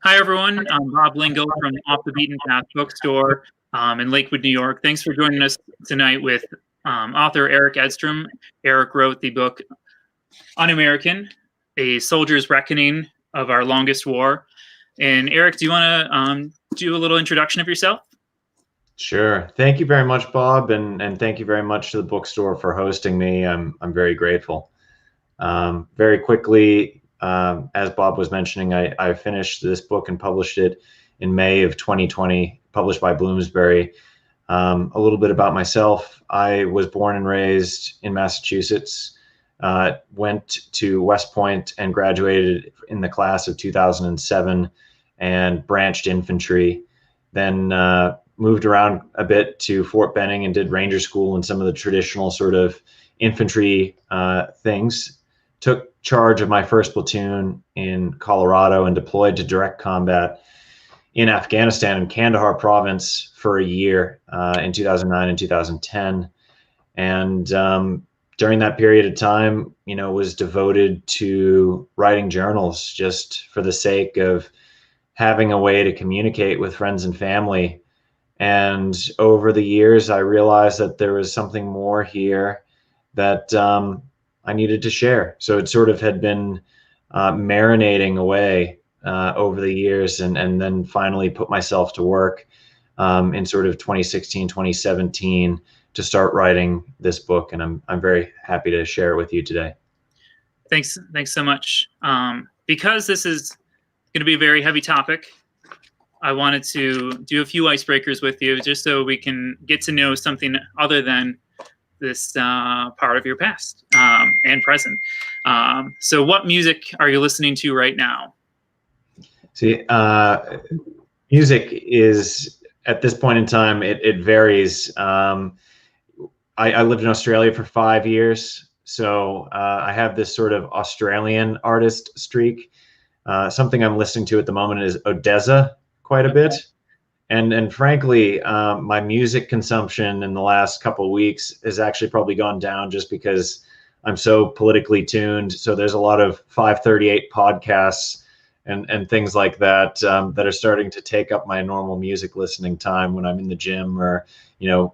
Hi, everyone. I'm Bob Lingo from Off the Beaten Path Bookstore in Lakewood, New York. Thanks for joining us tonight with author Erik Edstrom. Erik wrote the book Un-American, A Soldier's Reckoning of Our Longest War. And Erik, do you want to do a little introduction of yourself? Sure. Thank you very much, Bob, and thank you very much to the bookstore for hosting me. I'm very grateful. Very quickly, as Bob was mentioning, I finished this book and published it in May of 2020, published by Bloomsbury. A little bit about myself. I was born and raised in Massachusetts, went to West Point and graduated in the class of 2007 and branched infantry. Then moved around a bit to Fort Benning and did Ranger School and some of the traditional sort of infantry things. Took charge of my first platoon in Colorado and deployed to direct combat in Afghanistan in Kandahar province for a year in 2009 and 2010. And during that period of time, was devoted to writing journals just for the sake of having a way to communicate with friends and family. And over the years, I realized that there was something more here that I needed to share. So it sort of had been marinating away over the years, and then finally put myself to work in sort of 2016, 2017 to start writing this book. And I'm very happy to share it with you today. Thanks so much. Because this is going to be a very heavy topic, I wanted to do a few icebreakers with you just so we can get to know something other than this part of your past and present. So what music are you listening to right now? See, music is, at this point in time, it varies. I lived in Australia for 5 years, so I have this sort of Australian artist streak. Something I'm listening to at the moment is Odessa quite a bit. And frankly, my music consumption in the last couple of weeks has actually probably gone down just because I'm so politically tuned. So there's a lot of 538 podcasts and things like that that are starting to take up my normal music listening time when I'm in the gym or,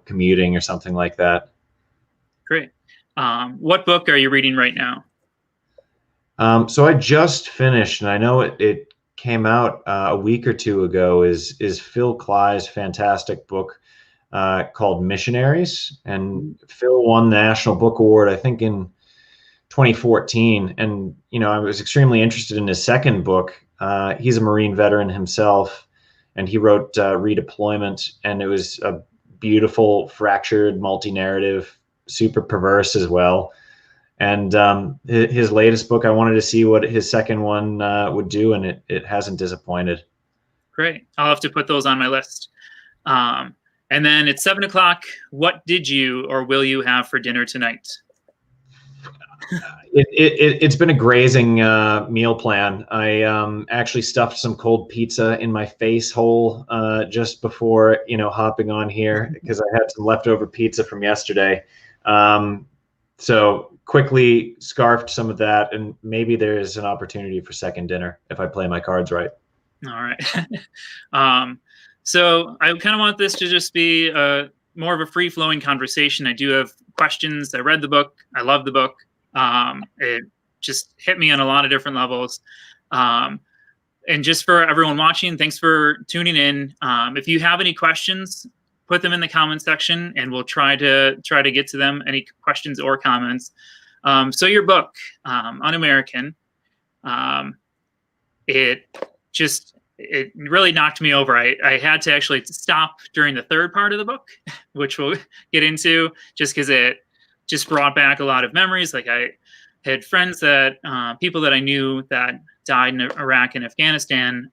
commuting or something like that. Great. What book are you reading right now? So I just finished, and I know it came out a week or two ago, is Phil Klei's fantastic book called Missionaries. And Phil won the National Book Award, I think, in 2014. And, I was extremely interested in his second book. He's a Marine veteran himself, and he wrote Redeployment, and it was a beautiful, fractured, multi-narrative, super perverse as well. And his latest book, I wanted to see what his second one would do, and it hasn't disappointed. Great. I'll have to put those on my list. And then it's 7 o'clock. What did you or will you have for dinner tonight? It's been a grazing meal plan. I actually stuffed some cold pizza in my face hole just before hopping on here because I had some leftover pizza from yesterday. So quickly scarfed some of that, and maybe there's an opportunity for second dinner if I play my cards right. All right. So I kind of want this to just be more of a free-flowing conversation. I do have questions. I read the book. I love the book. It just hit me on a lot of different levels. And just for everyone watching, thanks for tuning in. If you have any questions, put them in the comment section, and we'll try to get to them. Any questions or comments. So your book, Un-American, it really knocked me over. I had to actually stop during the third part of the book, which we'll get into, just because it just brought back a lot of memories. Like I had friends people that I knew that died in Iraq and Afghanistan.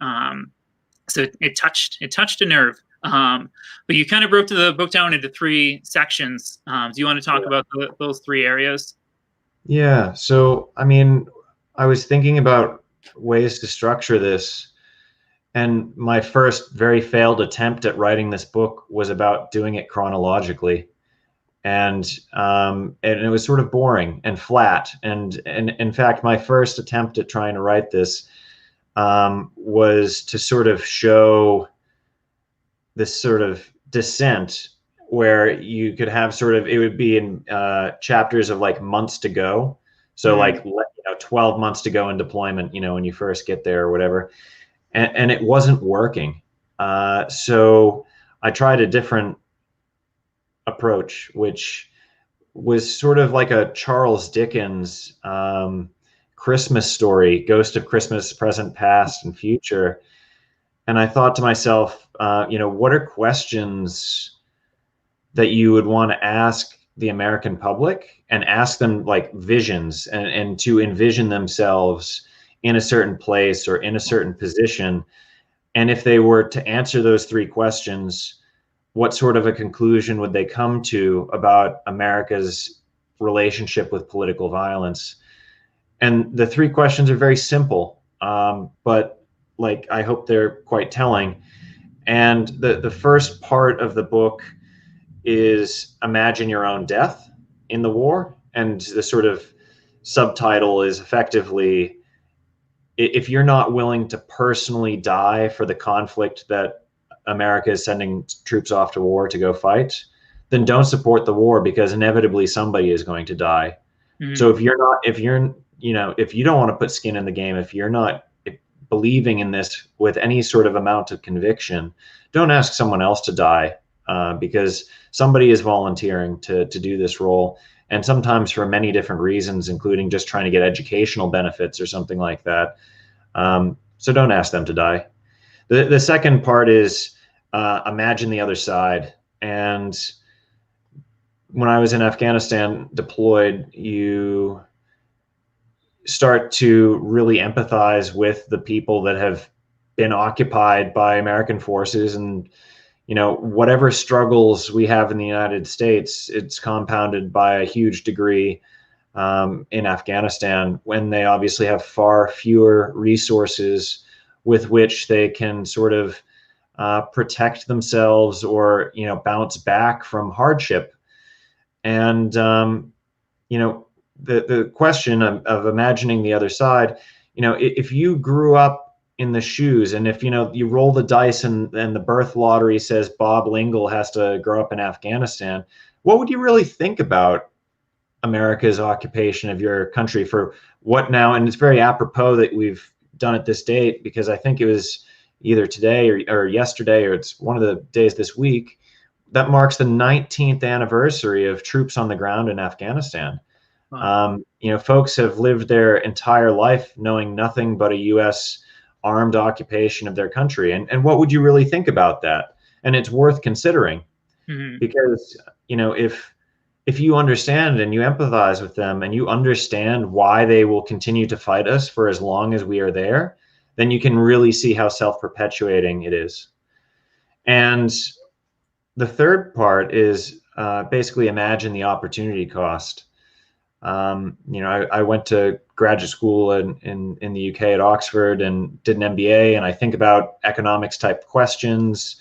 So it touched a nerve. But you kind of broke the book down into 3 sections. Do you want to talk about those 3 areas? Yeah. So, I was thinking about ways to structure this, and my first very failed attempt at writing this book was about doing it chronologically. And it was sort of boring and flat. And in fact, my first attempt at trying to write this, was to sort of show this sort of descent where you could have sort of, it would be in chapters of like months to go. So like, 12 months to go in deployment, when you first get there or whatever. And it wasn't working. So I tried a different approach, which was sort of like a Charles Dickens Christmas story, Ghost of Christmas, Present, Past, and Future. And I thought to myself, what are questions that you would want to ask the American public, and ask them like visions, and to envision themselves in a certain place or in a certain position. And if they were to answer those three questions, what sort of a conclusion would they come to about America's relationship with political violence? And the three questions are very simple, but like, I hope they're quite telling. And the first part of the book is imagine your own death in the war. And the sort of subtitle is effectively, if you're not willing to personally die for the conflict that America is sending troops off to war to go fight, then don't support the war, because inevitably somebody is going to die. So if you don't want to put skin in the game, if you're not believing in this with any sort of amount of conviction, don't ask someone else to die, because somebody is volunteering to do this role, and sometimes for many different reasons, including just trying to get educational benefits or something like that. So don't ask them to die. The second part is imagine the other side. And when I was in Afghanistan deployed, you start to really empathize with the people that have been occupied by American forces. And whatever struggles we have in the United States, it's compounded by a huge degree in Afghanistan, when they obviously have far fewer resources with which they can sort of protect themselves or bounce back from hardship. And the question of imagining the other side, if you grew up in the shoes, and if you roll the dice and the birth lottery says Bob Lingle has to grow up in Afghanistan, what would you really think about America's occupation of your country for what now? And it's very apropos that we've done it this date, because I think it was either today or yesterday, or it's one of the days this week, that marks the 19th anniversary of troops on the ground in Afghanistan. Wow. Folks have lived their entire life knowing nothing but a U.S. armed occupation of their country. And what would you really think about that? And it's worth considering, because, if you understand and you empathize with them, and you understand why they will continue to fight us for as long as we are there, then you can really see how self-perpetuating it is. And the third part is basically imagine the opportunity cost. I went to graduate school in the UK at Oxford and did an MBA, and I think about economics type questions.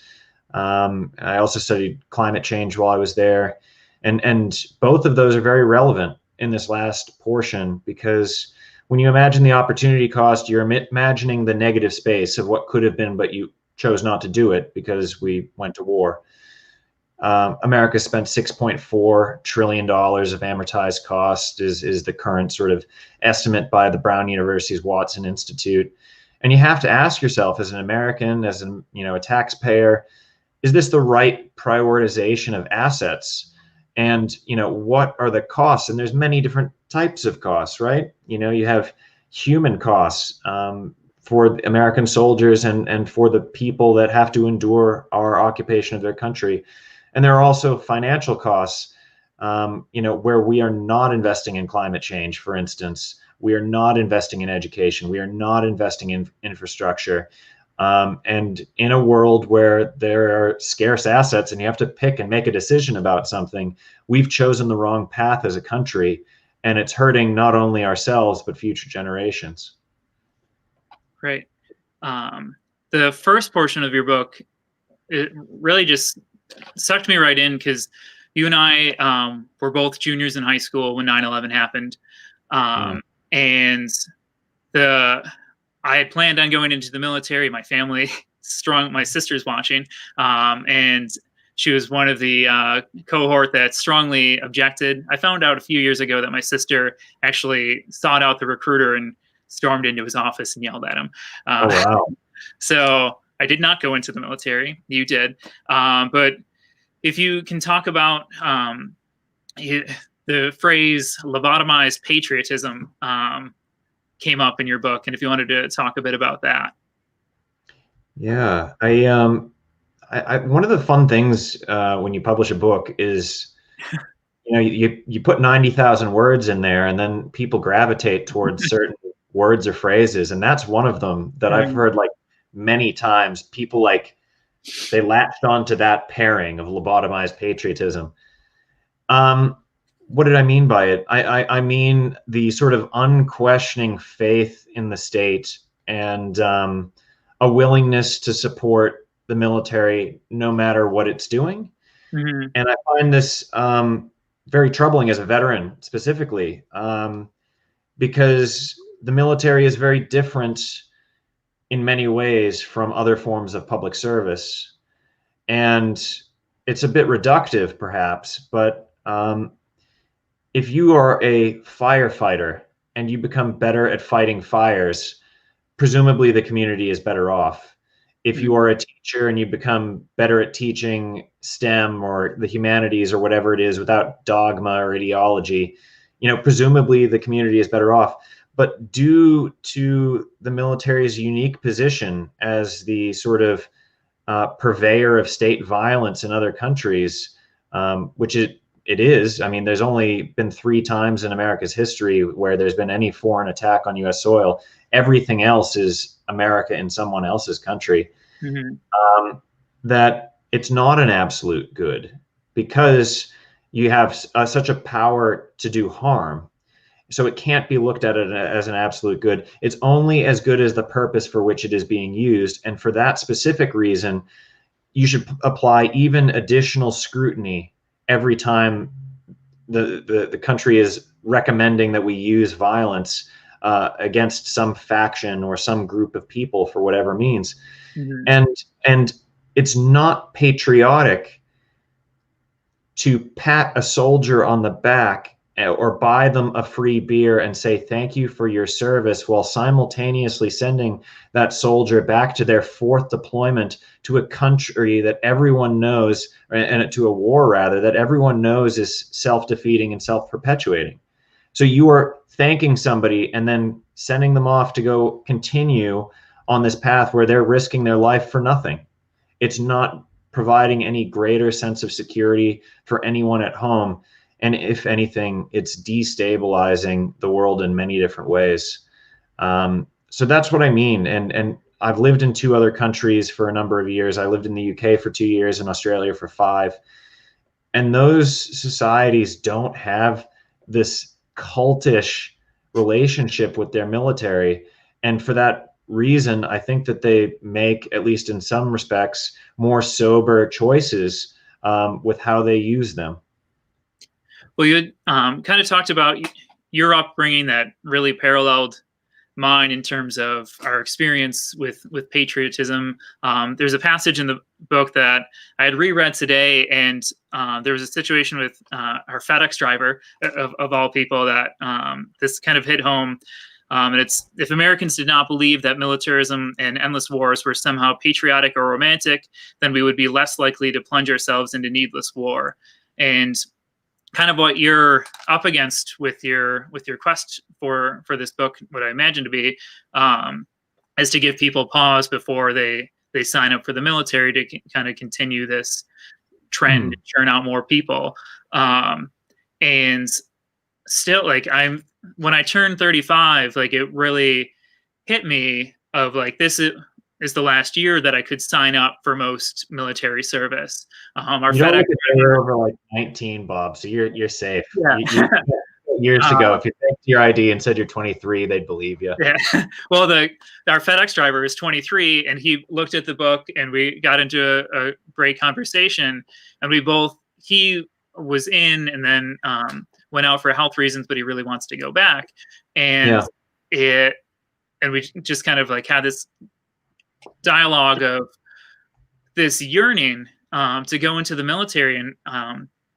I also studied climate change while I was there. And both of those are very relevant in this last portion, because when you imagine the opportunity cost, you're imagining the negative space of what could have been, but you chose not to do it because we went to war. America spent $6.4 trillion of amortized cost is the current sort of estimate by the Brown University's Watson Institute. And you have to ask yourself, as an American, as a taxpayer, is this the right prioritization of assets? And what are the costs? And there's many different types of costs, right? You have human costs for the American soldiers and for the people that have to endure our occupation of their country. And there are also financial costs, where we are not investing in climate change, for instance. We are not investing in education. We are not investing in infrastructure. And in a world where there are scarce assets and you have to pick and make a decision about something, we've chosen the wrong path as a country, and it's hurting not only ourselves, but future generations. Great. The first portion of your book, it really just sucked me right in, because you and I were both juniors in high school when 9/11 happened. And I had planned on going into the military. My family, my sister's watching, and she was one of the cohort that strongly objected. I found out a few years ago that my sister actually sought out the recruiter and stormed into his office and yelled at him. Oh, wow. So I did not go into the military. You did. But if you can talk about the phrase lobotomized patriotism came up in your book, and if you wanted to talk a bit about that. Yeah, one of the fun things when you publish a book is, you put 90,000 words in there, and then people gravitate towards certain words or phrases, and that's one of them that I've heard like many times. People they latched onto that pairing of lobotomized patriotism. What did I mean by it? I mean the sort of unquestioning faith in the state and a willingness to support the military no matter what it's doing. Mm-hmm. And I find this very troubling as a veteran specifically, because the military is very different in many ways from other forms of public service. And it's a bit reductive perhaps, but if you are a firefighter and you become better at fighting fires, presumably the community is better off. If you are a teacher and you become better at teaching STEM or the humanities or whatever it is without dogma or ideology, presumably the community is better off. But due to the military's unique position as the sort of purveyor of state violence in other countries, which it is. I mean, there's only been 3 times in America's history where there's been any foreign attack on U.S. soil. Everything else is America in someone else's country. Mm-hmm. That it's not an absolute good, because you have such a power to do harm. So it can't be looked at it as an absolute good. It's only as good as the purpose for which it is being used. And for that specific reason, you should apply even additional scrutiny every time the country is recommending that we use violence against some faction or some group of people for whatever means. Mm-hmm. And it's not patriotic to pat a soldier on the back or buy them a free beer and say thank you for your service while simultaneously sending that soldier back to their 4th deployment to a country that everyone knows, and to a war rather, that everyone knows is self-defeating and self-perpetuating. So you are thanking somebody and then sending them off to go continue on this path where they're risking their life for nothing. It's not providing any greater sense of security for anyone at home. And if anything, it's destabilizing the world in many different ways. So that's what I mean. And I've lived in 2 other countries for a number of years. I lived in the UK for 2 years and Australia for 5. And those societies don't have this cultish relationship with their military. And for that reason, I think that they make, at least in some respects, more sober choices with how they use them. Well, you kind of talked about your upbringing that really paralleled mine in terms of our experience with patriotism. There's a passage in the book that I had reread today, and there was a situation with our FedEx driver, of all people, that this kind of hit home. And it's, if Americans did not believe that militarism and endless wars were somehow patriotic or romantic, then we would be less likely to plunge ourselves into needless war. And kind of what you're up against with your quest for this book, what I imagine to be, is to give people pause before they sign up for the military, to kind of continue this trend, churn out more people. And still, when I turned 35, it really hit me of this is the last year that I could sign up for most military service. Our you don't FedEx you're over 19, Bob, so you're safe. Yeah. Years ago, if you faked your ID and said you're 23, they'd believe you. Yeah. Well, our FedEx driver is 23, and he looked at the book, and we got into a great conversation. And he was in, and then went out for health reasons, but he really wants to go back. And and we just kind of like had this dialogue of this yearning to go into the military. And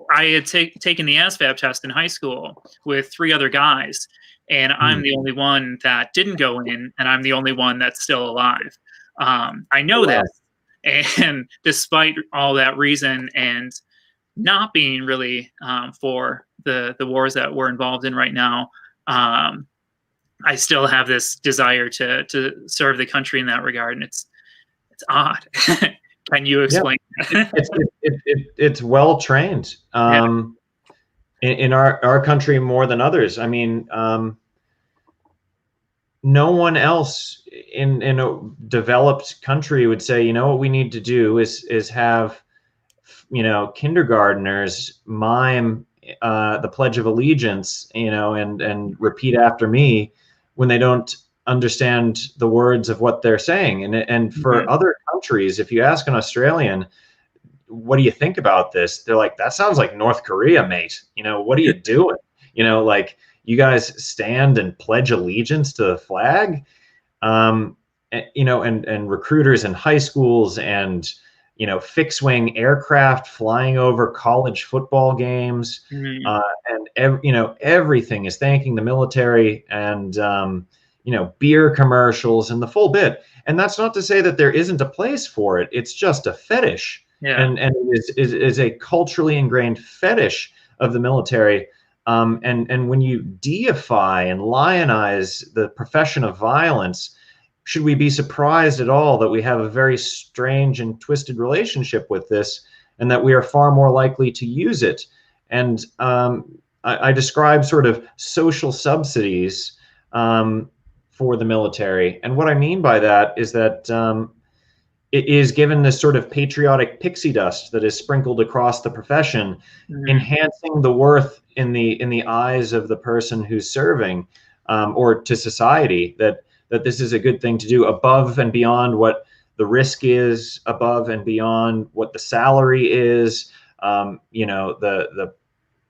I had taken the ASVAB test in high school with 3 other guys, and I'm the only one that didn't go in, and I'm the only one that's still alive. I know Wow. this, and despite all that reason and not being really for the wars that we're involved in right now, I still have this desire to serve the country in that regard, and it's odd. Can you Yeah, explain that? it's well trained. Yeah. In our country more than others. I mean, no one else in a developed country would say, you know, what we need to do is have, you know, kindergartners mime the Pledge of Allegiance, you know, and repeat after me when they don't understand the words of what they're saying. And for other countries, if you ask an Australian, what do you think about this? They're like, that sounds like North Korea, mate. You know, what are you doing? You know, like, you guys stand and pledge allegiance to the flag. You know, and recruiters in high schools, and, you know, fixed wing aircraft flying over college football games, you know, everything is thanking the military, and you know, beer commercials and the full bit. And that's not to say that there isn't a place for it. It's just a fetish, Yeah. and it is a culturally ingrained fetish of the military. And when you deify and lionize the profession of violence, should we be surprised at all that we have a very strange and twisted relationship with this, and that we are far more likely to use it? And I describe sort of social subsidies for the military. And what I mean by that is that it is given this sort of patriotic pixie dust that is sprinkled across the profession, enhancing the worth in the eyes of the person who's serving, or to society, that this is a good thing to do above and beyond what the risk is, above and beyond what the salary is, you know,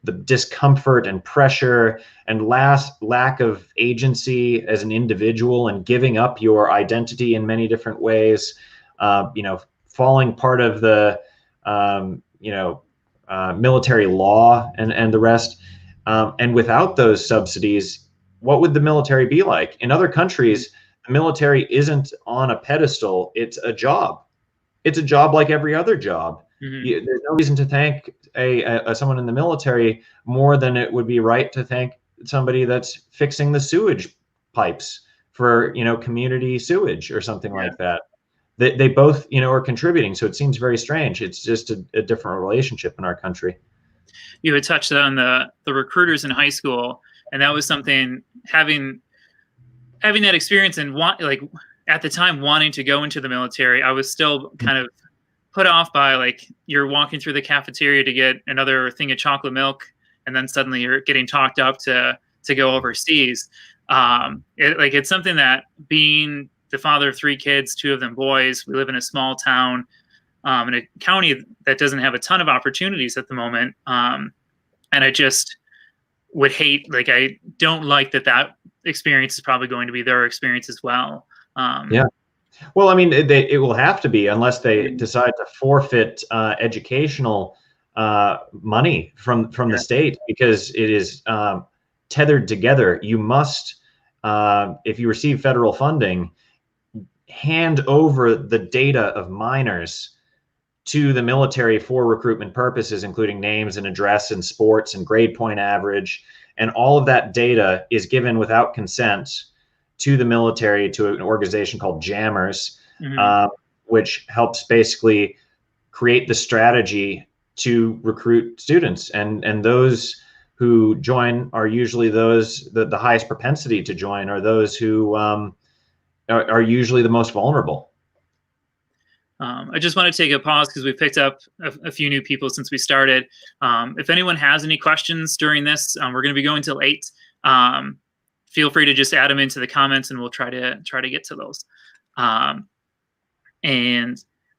the discomfort and pressure and lack of agency as an individual, and giving up your identity in many different ways, you know, falling part of the, you know, military law and the rest. And without those subsidies, what would the military be like? In other countries, the military isn't on a pedestal. It's a job. It's a job like every other job. There's no reason to thank someone in the military more than it would be right to thank somebody that's fixing the sewage pipes for, you know, community sewage or something like that. They both, you know, are contributing. So it seems very strange. It's just a different relationship in our country. You had touched on the recruiters in high school, and that was something, having that experience and like at the time wanting to go into the military, I was still kind of put off by, like, you're walking through the cafeteria to get another thing of chocolate milk, and then suddenly you're getting talked up to go overseas. It's something that, being the father of 3 kids, 2 of them boys, we live in a small town, in a county that doesn't have a ton of opportunities at the moment. And I just would hate, like, I don't like that experience is probably going to be their experience as well. Yeah. Well, I mean, it will have to be, unless they decide to forfeit educational money from the state, because it is tethered together. You must, if you receive federal funding, hand over the data of minors to the military for recruitment purposes, including names and address and sports and grade point average. And all of that data is given without consent to the military, to an organization called Jammers, which helps basically create the strategy to recruit students. And those who join are usually those, the highest propensity to join are those who are usually the most vulnerable. I just want to take a pause because we picked up a few new people since we started. If anyone has any questions during this, we're going to be going till 8. Feel free to just add them into the comments, and we'll try to get to those. And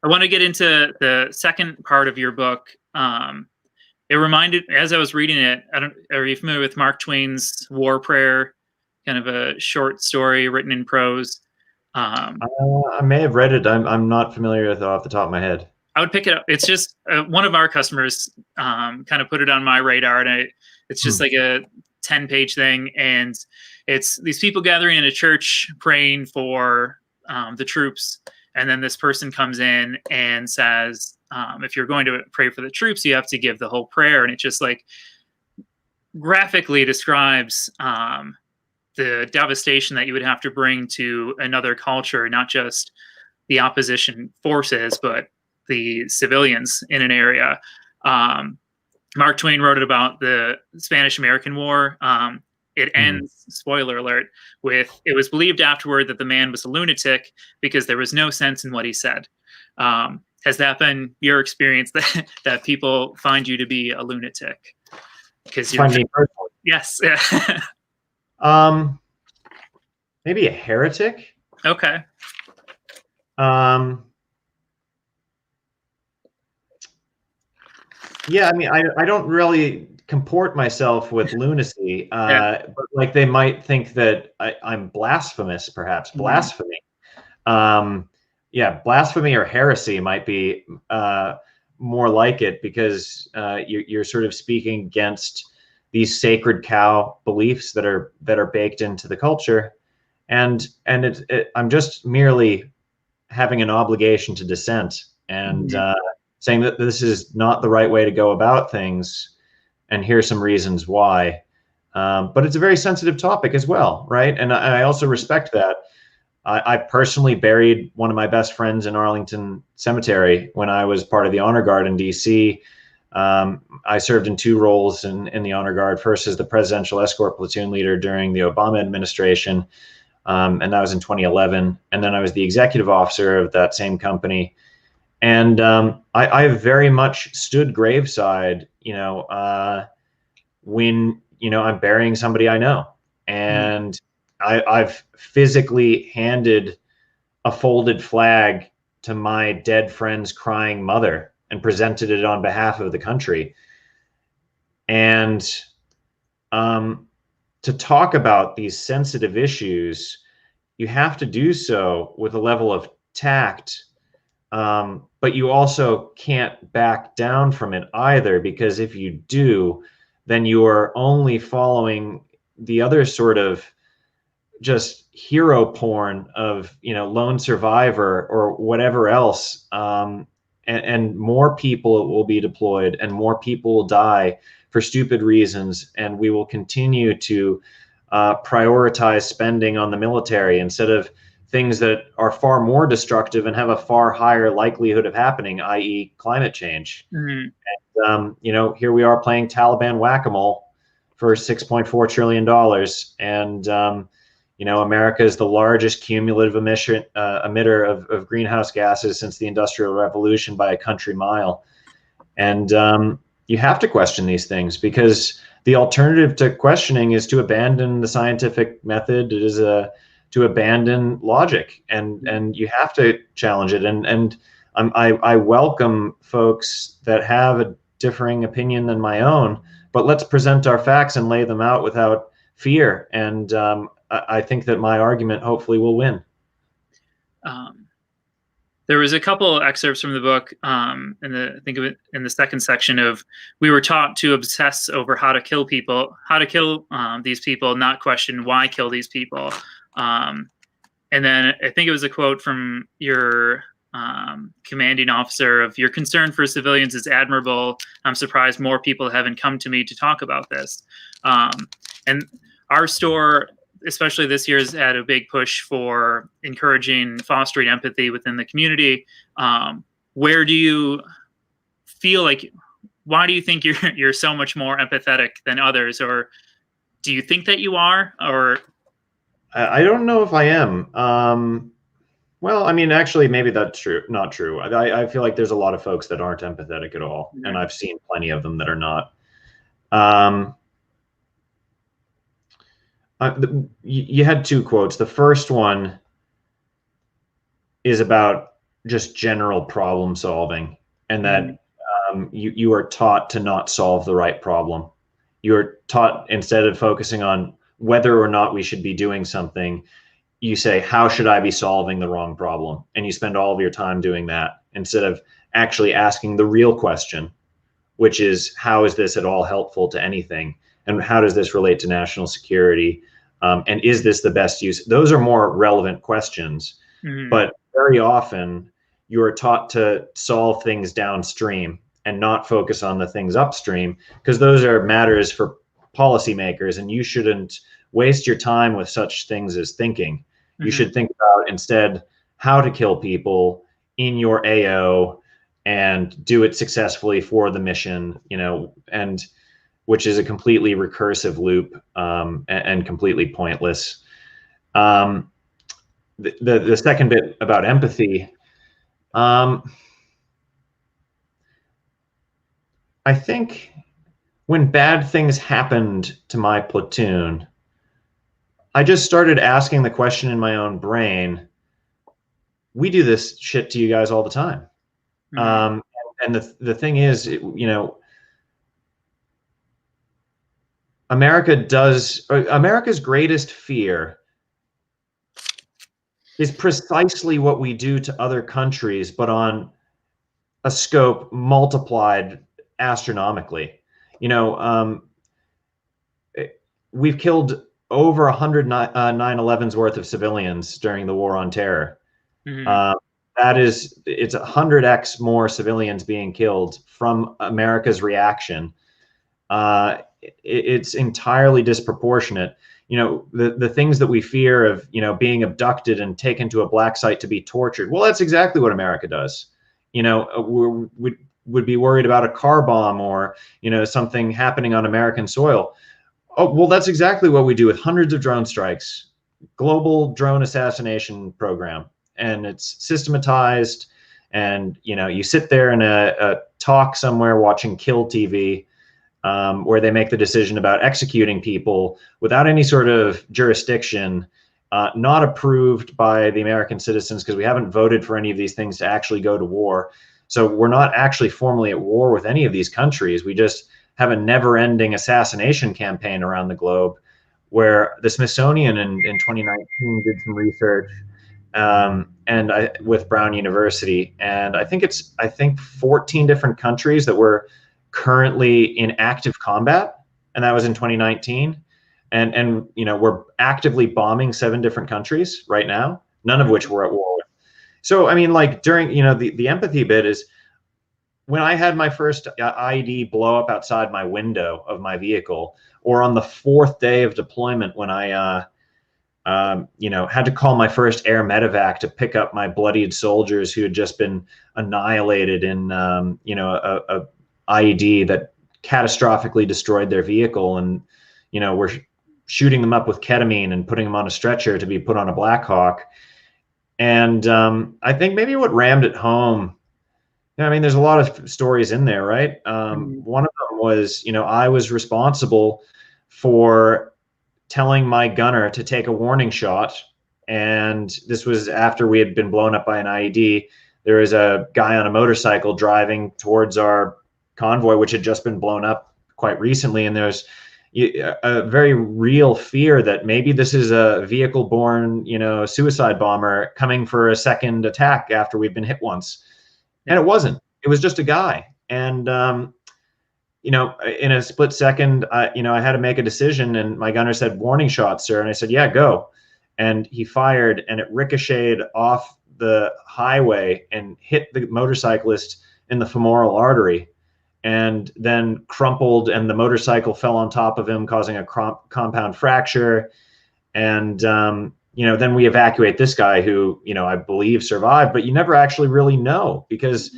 I want to get into the second part of your book. It reminded, as I was reading it, are you familiar with Mark Twain's War Prayer? kind of a short story written in prose. I may have read it. I'm not familiar with it off the top of my head. I would pick it up. It's just one of our customers kind of put it on my radar, and it's just like a 10-page thing, and it's these people gathering in a church praying for the troops, and then this person comes in and says, if you're going to pray for the troops, you have to give the whole prayer, and it just like graphically describes the devastation that you would have to bring to another culture, not just the opposition forces, but the civilians in an area. Mark Twain wrote it about the Spanish-American War. It ends, spoiler alert, with it was believed afterward that the man was a lunatic because there was no sense in what he said. Has that been your experience, that people find you to be a lunatic? Because you're yes. Maybe a heretic. Okay. Yeah, I mean, I don't really comport myself with lunacy, but like they might think that I'm blasphemous, perhaps blasphemy. Yeah, blasphemy or heresy might be more like it, because you're sort of speaking against these sacred cow beliefs that are baked into the culture, and I'm just merely having an obligation to dissent and saying that this is not the right way to go about things, and here's some reasons why. But it's a very sensitive topic as well, right? And I also respect that. I personally buried one of my best friends in Arlington Cemetery when I was part of the Honor Guard in DC. I served in 2 roles in the Honor Guard, first as the presidential escort platoon leader during the Obama administration, and that was in 2011. And then I was the executive officer of that same company. And I very much stood graveside, when, I'm burying somebody I know. And I've physically handed a folded flag to my dead friend's crying mother and presented it on behalf of the country. And to talk about these sensitive issues, you have to do so with a level of tact, but you also can't back down from it either, because if you do, then you are only following the other sort of just hero porn of, lone survivor or whatever else. And more people will be deployed, and more people will die for stupid reasons. And we will continue to prioritize spending on the military instead of things that are far more destructive and have a far higher likelihood of happening, i.e. climate change. And, here we are playing Taliban whack-a-mole for $6.4 trillion. And, America is the largest cumulative emitter of greenhouse gases since the Industrial Revolution by a country mile. And you have to question these things, because the alternative to questioning is to abandon the scientific method. It is to abandon logic, and you have to challenge it. And I welcome folks that have a differing opinion than my own, but let's present our facts and lay them out without fear. And I think that my argument hopefully will win. There was a couple excerpts from the book, I think of it in the second section of, we were taught to obsess over how to kill these people, not question why kill these people. And then I think it was a quote from your commanding officer of, your concern for civilians is admirable. I'm surprised more people haven't come to me to talk about this. And our store, especially this year, has had a big push for encouraging, fostering empathy within the community. Where do you feel like, why do you think you're so much more empathetic than others? Or do you think that you are? Or I don't know if I am. Well, I mean, actually, maybe that's true. Not true. I feel like there's a lot of folks that aren't empathetic at all, and I've seen plenty of them that are not. You had 2 quotes. The first one is about just general problem solving, and that you are taught to not solve the right problem. You're taught, instead of focusing on whether or not we should be doing something, you say, how should I be solving the wrong problem? And you spend all of your time doing that instead of actually asking the real question, which is, how is this at all helpful to anything? And how does this relate to national security? And is this the best use? Those are more relevant questions. Mm-hmm. But very often you are taught to solve things downstream and not focus on the things upstream, because those are matters for policymakers, and you shouldn't waste your time with such things as thinking. You should think about instead how to kill people in your AO and do it successfully for the mission, and which is a completely recursive loop, and completely pointless. The second bit about empathy, I think when bad things happened to my platoon, I just started asking the question in my own brain, we do this shit to you guys all the time. And the thing is, America's greatest fear is precisely what we do to other countries, but on a scope multiplied astronomically. We've killed over 100 9/11s worth of civilians during the War on Terror. It's 100x more civilians being killed from America's reaction. It's entirely disproportionate. The things that we fear of, being abducted and taken to a black site to be tortured. Well, that's exactly what America does. We would be worried about a car bomb or, something happening on American soil. Oh, well, that's exactly what we do with hundreds of drone strikes, global drone assassination program. And it's systematized, and you sit there in a talk somewhere watching Kill TV, where they make the decision about executing people without any sort of jurisdiction, not approved by the American citizens, because we haven't voted for any of these things to actually go to war. So we're not actually formally at war with any of these countries. We just have a never-ending assassination campaign around the globe, where the Smithsonian in 2019 did some research, with Brown University, and I think 14 different countries that were currently in active combat, and that was in 2019. And we're actively bombing 7 different countries right now, none of which we're at war with. So I mean, like, during the empathy bit is when I had my first IED blow up outside my window of my vehicle, or on the 4th day of deployment when I had to call my first air medevac to pick up my bloodied soldiers who had just been annihilated in, a IED that catastrophically destroyed their vehicle, and, we're shooting them up with ketamine and putting them on a stretcher to be put on a Black Hawk. And I think maybe what rammed it home, I mean, there's a lot of stories in there, right? One of them was, I was responsible for telling my gunner to take a warning shot. And this was after we had been blown up by an IED. There was a guy on a motorcycle driving towards our convoy, which had just been blown up quite recently. And there's a very real fear that maybe this is a vehicle-borne, suicide bomber coming for a second attack after we've been hit once. And it wasn't. It was just a guy. And in a split second, I had to make a decision, and my gunner said, "Warning shot, sir." And I said, "Yeah, go." And he fired, and it ricocheted off the highway and hit the motorcyclist in the femoral artery, and then crumpled, and the motorcycle fell on top of him, causing a compound fracture. And, then we evacuate this guy who, I believe survived, but you never actually really know, because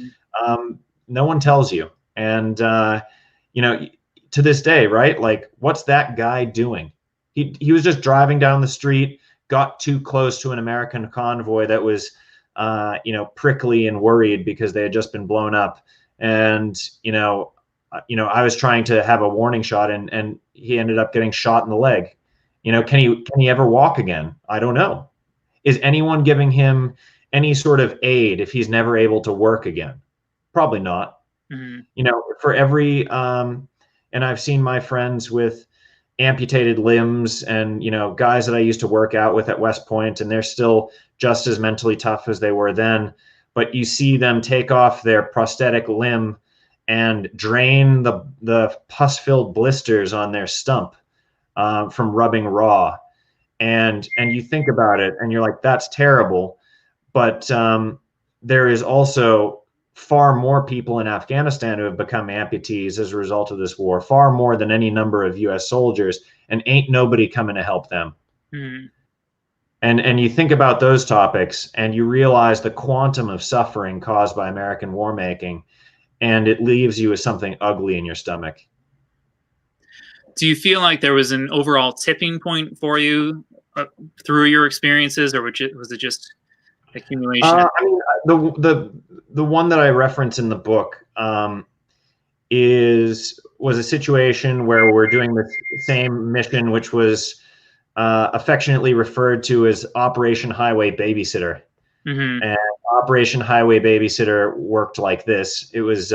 no one tells you. And, to this day, right? Like, what's that guy doing? He was just driving down the street, got too close to an American convoy that was, prickly and worried because they had just been blown up. And, I was trying to have a warning shot, and he ended up getting shot in the leg. Can he ever walk again? I don't know. Is anyone giving him any sort of aid if he's never able to work again? Probably not. For every, and I've seen my friends with, amputated limbs, and guys that I used to work out with at West Point, and they're still just as mentally tough as they were then. But you see them take off their prosthetic limb and drain the pus-filled blisters on their stump from rubbing raw, and you think about it, and you're like, that's terrible. But there is also far more people in Afghanistan who have become amputees as a result of this war, far more than any number of U.S. soldiers, and ain't nobody coming to help them. Mm-hmm. And you think about those topics, and you realize the quantum of suffering caused by American war making, and it leaves you with something ugly in your stomach. Do you feel like there was an overall tipping point for you through your experiences, or was it just accumulation? I mean, the one that I reference in the book was a situation where we're doing the same mission, which was affectionately referred to as Operation Highway Babysitter. Mm-hmm. And Operation Highway Babysitter worked like this. It was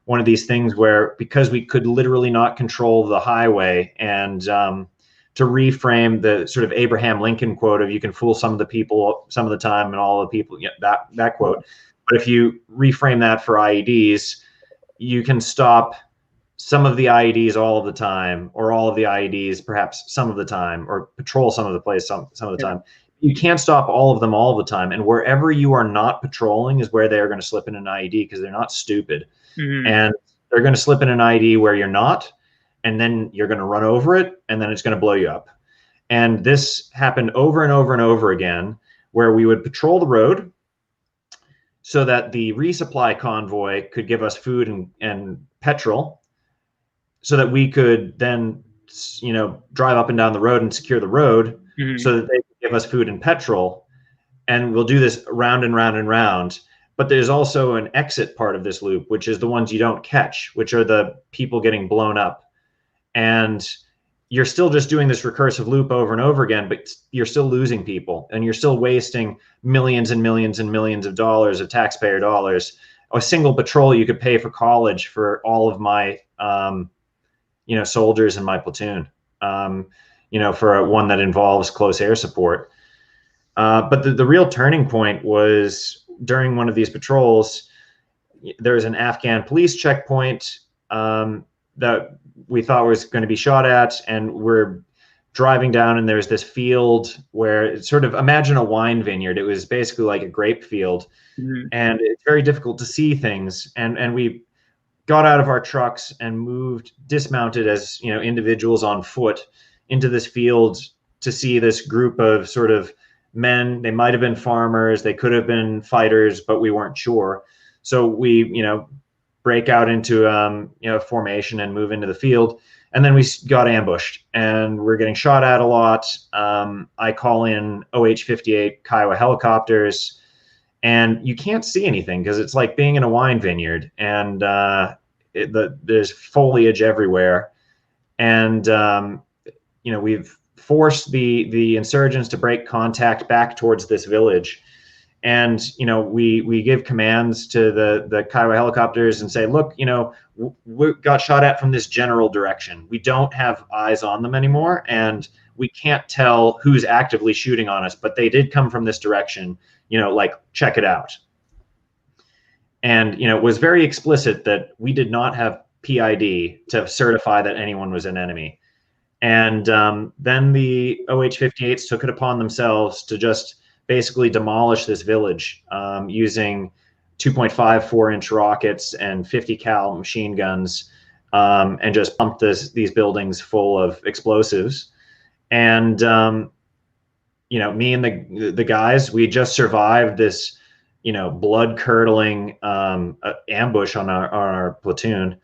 one of these things where, because we could literally not control the highway, and to reframe the sort of Abraham Lincoln quote of "you can fool some of the people some of the time and all the people," that quote. But if you reframe that for IEDs, you can stop some of the IEDs all of the time, or all of the IEDs perhaps some of the time, or patrol some of the place some of the time. You can't stop all of them all the time, and wherever you are not patrolling is where they are going to slip in an IED, because they're not stupid. Mm-hmm. And they're going to slip in an IED where you're not, and then you're going to run over it, and then it's going to blow you up. And this happened over and over and over again, where we would patrol the road so that the resupply convoy could give us food and petrol, so that we could then drive up and down the road and secure the road, mm-hmm. so that they could give us food and petrol. And we'll do this round and round and round. But there's also an exit part of this loop, which is the ones you don't catch, which are the people getting blown up. And you're still just doing this recursive loop over and over again, but you're still losing people, and you're still wasting millions and millions and millions of dollars of taxpayer dollars. A single patrol you could pay for college for all of my soldiers in my platoon, for one that involves close air support. But the real turning point was during one of these patrols. There was an Afghan police checkpoint that we thought was going to be shot at, and we're driving down, and there's this field where it's sort of, imagine a wine vineyard. It was basically like a grape field, mm-hmm. and it's very difficult to see things. And we got out of our trucks and dismounted as individuals on foot into this field to see this group of sort of men. They might have been farmers, they could have been fighters, but we weren't sure. So we, break out into formation and move into the field, and then we got ambushed, and we're getting shot at a lot. I call in OH-58 Kiowa helicopters, and you can't see anything because it's like being in a wine vineyard, and there's foliage everywhere. And we've forced the insurgents to break contact back towards this village. And we give commands to the Kiowa helicopters and say, look, we got shot at from this general direction. We don't have eyes on them anymore, and we can't tell who's actively shooting on us, but they did come from this direction. Check it out. And it was very explicit that we did not have PID to certify that anyone was an enemy. And then the OH-58s took it upon themselves to just basically demolish this village using 2.5 4-inch rockets and 50 cal machine guns, and just pumped these buildings full of explosives. And me and the guys, we just survived this blood curdling ambush on our platoon,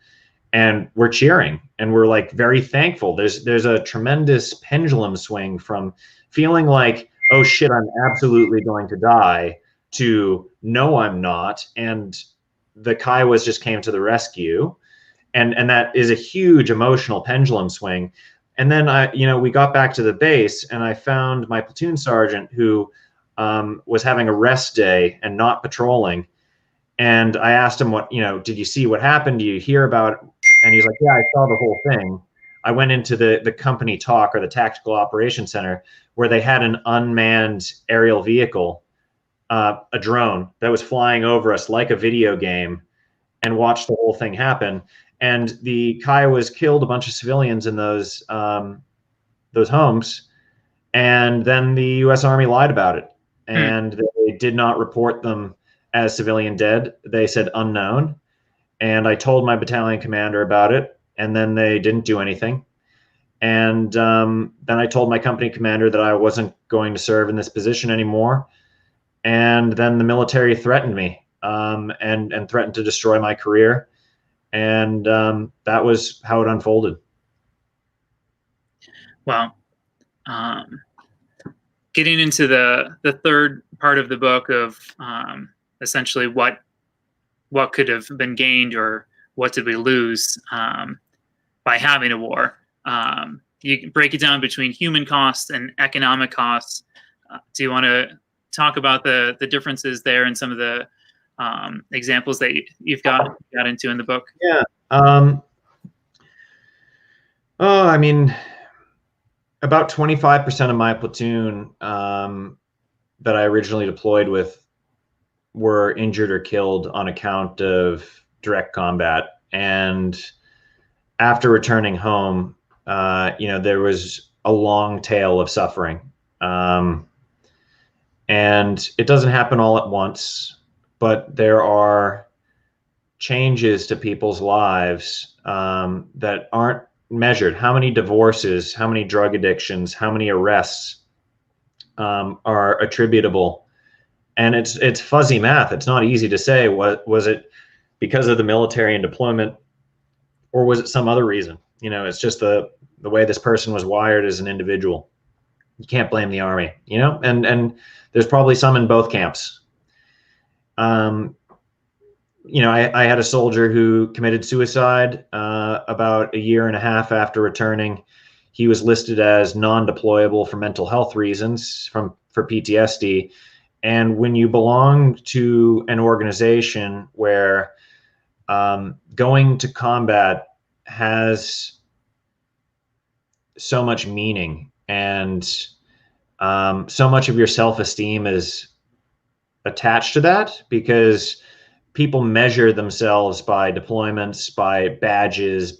and we're cheering, and we're like very thankful. There's a tremendous pendulum swing from feeling like, oh shit, I'm absolutely going to die, to no, I'm not. And the Kiowas just came to the rescue. And that is a huge emotional pendulum swing. And then we got back to the base, and I found my platoon sergeant who was having a rest day and not patrolling. And I asked him, did you see what happened? Do you hear about it? And he's like, yeah, I saw the whole thing. I went into the company talk, or the tactical operations center, where they had an unmanned aerial vehicle, a drone that was flying over us like a video game, and watched the whole thing happen. And the Kiowas killed a bunch of civilians in those homes, and then the U.S. Army lied about it, and they did not report them as civilian dead. They said unknown, and I told my battalion commander about it, and then they didn't do anything. And then I told my company commander that I wasn't going to serve in this position anymore. And then the military threatened me, and threatened to destroy my career. And that was how it unfolded. Well, getting into the third part of the book of essentially what could have been gained, or what did we lose by having a war. You can break it down between human costs and economic costs. Do you want to talk about the differences there and some of the examples that you've got into in the book? Yeah. I mean, about 25% of my platoon that I originally deployed with were injured or killed on account of direct combat. And after returning home, there was a long tail of suffering. And it doesn't happen all at once, but there are changes to people's lives that aren't measured. How many divorces, how many drug addictions, how many arrests are attributable? And it's fuzzy math. It's not easy to say. What was it, because of the military and deployment, or was it some other reason? It's just the way this person was wired as an individual. You can't blame the Army, and there's probably some in both camps. I had a soldier who committed suicide about a year and a half after returning. He was listed as non-deployable for mental health reasons, for PTSD. And when you belong to an organization where going to combat has so much meaning, and so much of your self-esteem is attached to that, because people measure themselves by deployments, by badges,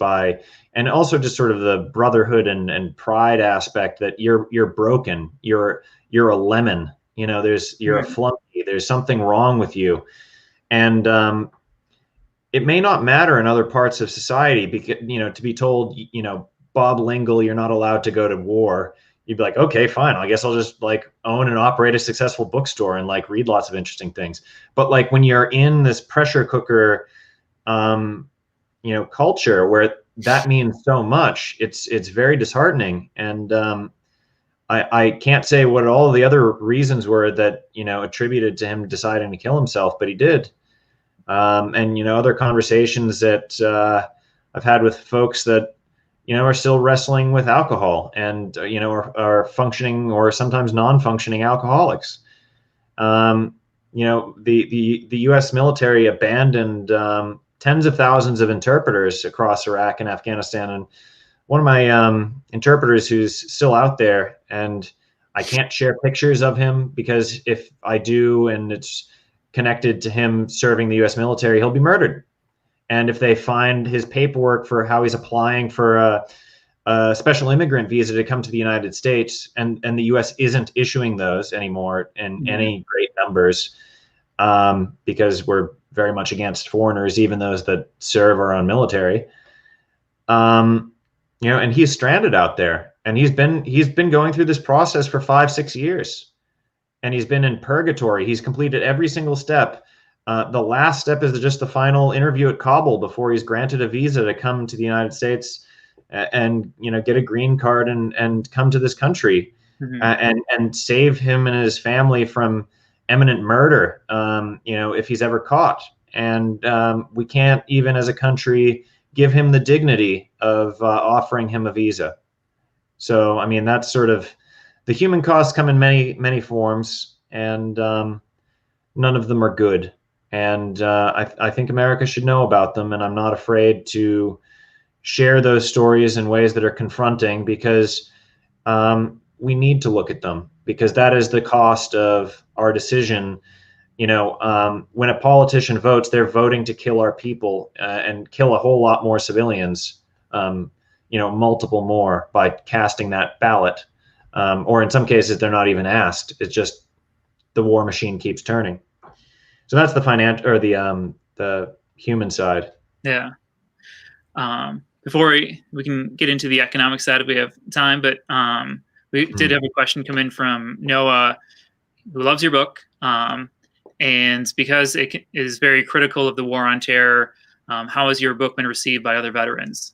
and also just sort of the brotherhood and pride aspect that you're broken, you're a lemon, you're a flunky, there's something wrong with you. And it may not matter in other parts of society, because to be told, Bob Lingle, you're not allowed to go to war, you'd be like, okay, fine, I guess I'll just own and operate a successful bookstore and read lots of interesting things. But when you're in this pressure cooker culture where that means so much, it's very disheartening. And I can't say what all the other reasons were that attributed to him deciding to kill himself, but he did. And other conversations that I've had with folks that are still wrestling with alcohol, and are functioning or sometimes non-functioning alcoholics. The U.S. military abandoned tens of thousands of interpreters across Iraq and Afghanistan. And one of my interpreters who's still out there, and I can't share pictures of him, because if I do and it's connected to him serving the U.S. military, he'll be murdered. And if they find his paperwork for how he's applying for a special immigrant visa to come to the United States, and the U.S. isn't issuing those anymore in any great numbers, because we're very much against foreigners, even those that serve our own military. And he's stranded out there, and he's been going through this process for 5-6 years, and he's been in purgatory. He's completed every single step. The last step is just the final interview at Kabul before he's granted a visa to come to the United States and get a green card and come to this country, and save him and his family from imminent murder, if he's ever caught. And we can't even as a country give him the dignity of offering him a visa. So, I mean, that's sort of the human costs come in many, many forms, and none of them are good. And I think America should know about them, and I'm not afraid to share those stories in ways that are confronting, because we need to look at them, because that is the cost of our decision. When a politician votes, they're voting to kill our people, and kill a whole lot more civilians, multiple more, by casting that ballot. Or in some cases, they're not even asked. It's just the war machine keeps turning. So that's the financial, or the human side. Yeah. Before we can get into the economic side if we have time, but we did have a question come in from Noah, who loves your book, and because it is very critical of the war on terror, how has your book been received by other veterans?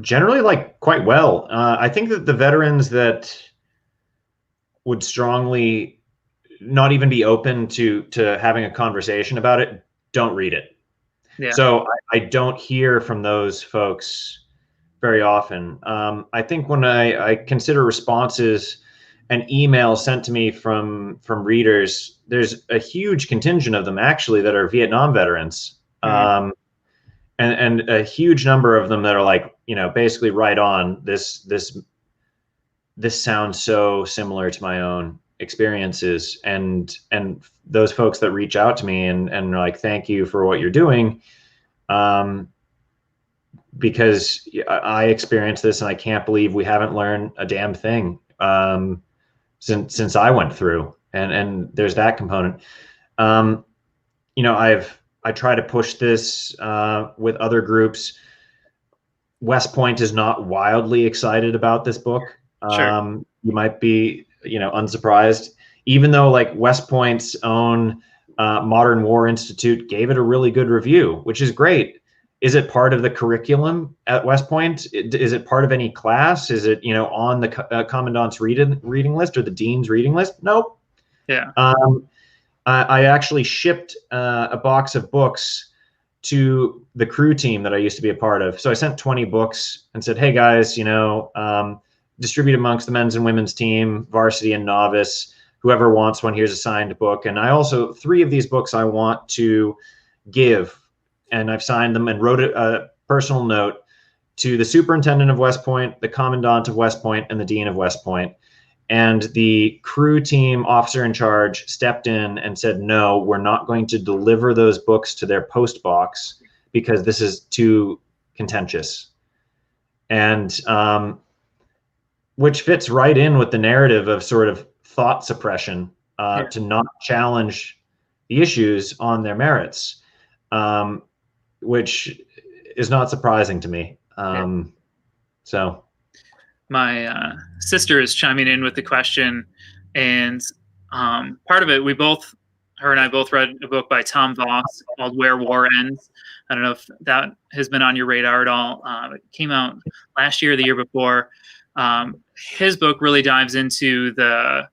Generally, like, quite well. I think that the veterans that would strongly not even be open to having a conversation about it don't read it. Yeah. So I don't hear from those folks very often. I think when I consider responses and emails sent to me from readers, there's a huge contingent of them actually that are Vietnam veterans. And a huge number of them that are like, basically right on, this sounds so similar to my own experiences. And those folks that reach out to me and are like, thank you for what you're doing, because I experienced this and I can't believe we haven't learned a damn thing since I went through. And there's that component. I try to push this with other groups. West Point is not wildly excited about this book. Sure. You might be, unsurprised, even though like West Point's own Modern War Institute gave it a really good review, which is great. Is it part of the curriculum at West Point? Is it part of any class? Is it, on the commandant's reading list or the dean's reading list? Nope. Yeah. I actually shipped a box of books to the crew team that I used to be a part of. So I sent 20 books and said, hey guys, distribute amongst the men's and women's team, varsity and novice, whoever wants one, here's a signed book. And I also, 3 of these books I want to give, and I've signed them and wrote a personal note to the superintendent of West Point, the commandant of West Point, and the dean of West Point. And the crew team officer in charge stepped in and said, no, we're not going to deliver those books to their post box because this is too contentious. And which fits right in with the narrative of sort of thought suppression, to not challenge the issues on their merits, which is not surprising to me. So. My sister is chiming in with the question, and part of it, her and I both read a book by Tom Voss called Where War Ends. I don't know if that has been on your radar at all. It came out last year or the year before. His book really dives into the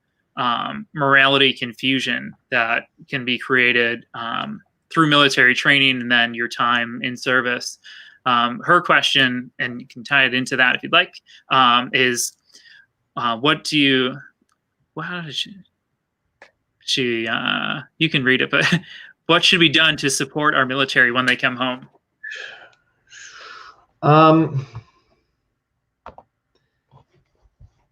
morality confusion that can be created through military training and then your time in service. Her question, and you can tie it into that if you'd like, is you can read it, but what should be done to support our military when they come home?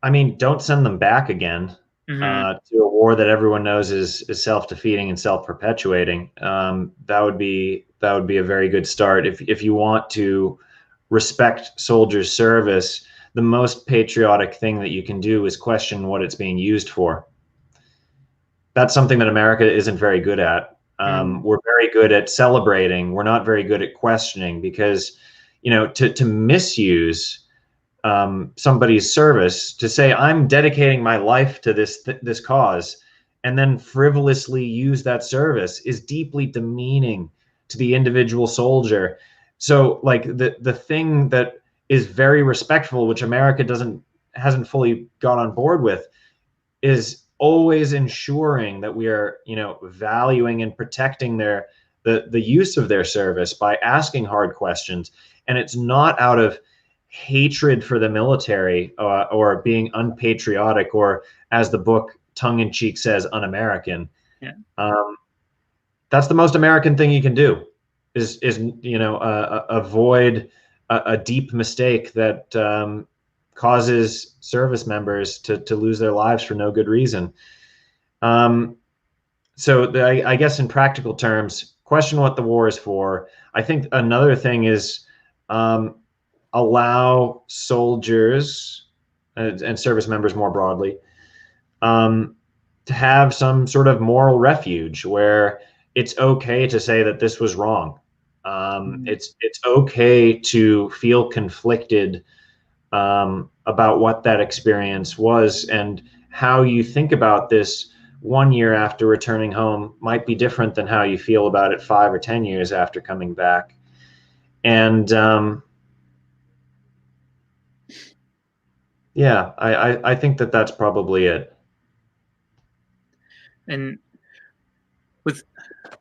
I mean, don't send them back again to a war that everyone knows is self-defeating and self-perpetuating. That would be a very good start. If you want to respect soldiers' service, the most patriotic thing that you can do is question what it's being used for. That's something that America isn't very good at. We're very good at celebrating. We're not very good at questioning, because, to misuse somebody's service, to say I'm dedicating my life to this cause, and then frivolously use that service, is deeply demeaning to the individual soldier. So like the thing that is very respectful, which America hasn't fully got on board with, is always ensuring that we are, valuing and protecting the use of their service by asking hard questions. And it's not out of hatred for the military or being unpatriotic, or, as the book tongue-in-cheek says, un-American. Yeah. That's the most American thing you can do. avoid a deep mistake that causes service members to lose their lives for no good reason. I guess in practical terms, question what the war is for. I think another thing is allow soldiers and service members more broadly to have some sort of moral refuge where it's okay to say that this was wrong. It's okay to feel conflicted about what that experience was, and how you think about this 1 year after returning home might be different than how you feel about it 5 or 10 years after coming back. And yeah, I think that that's probably it. And with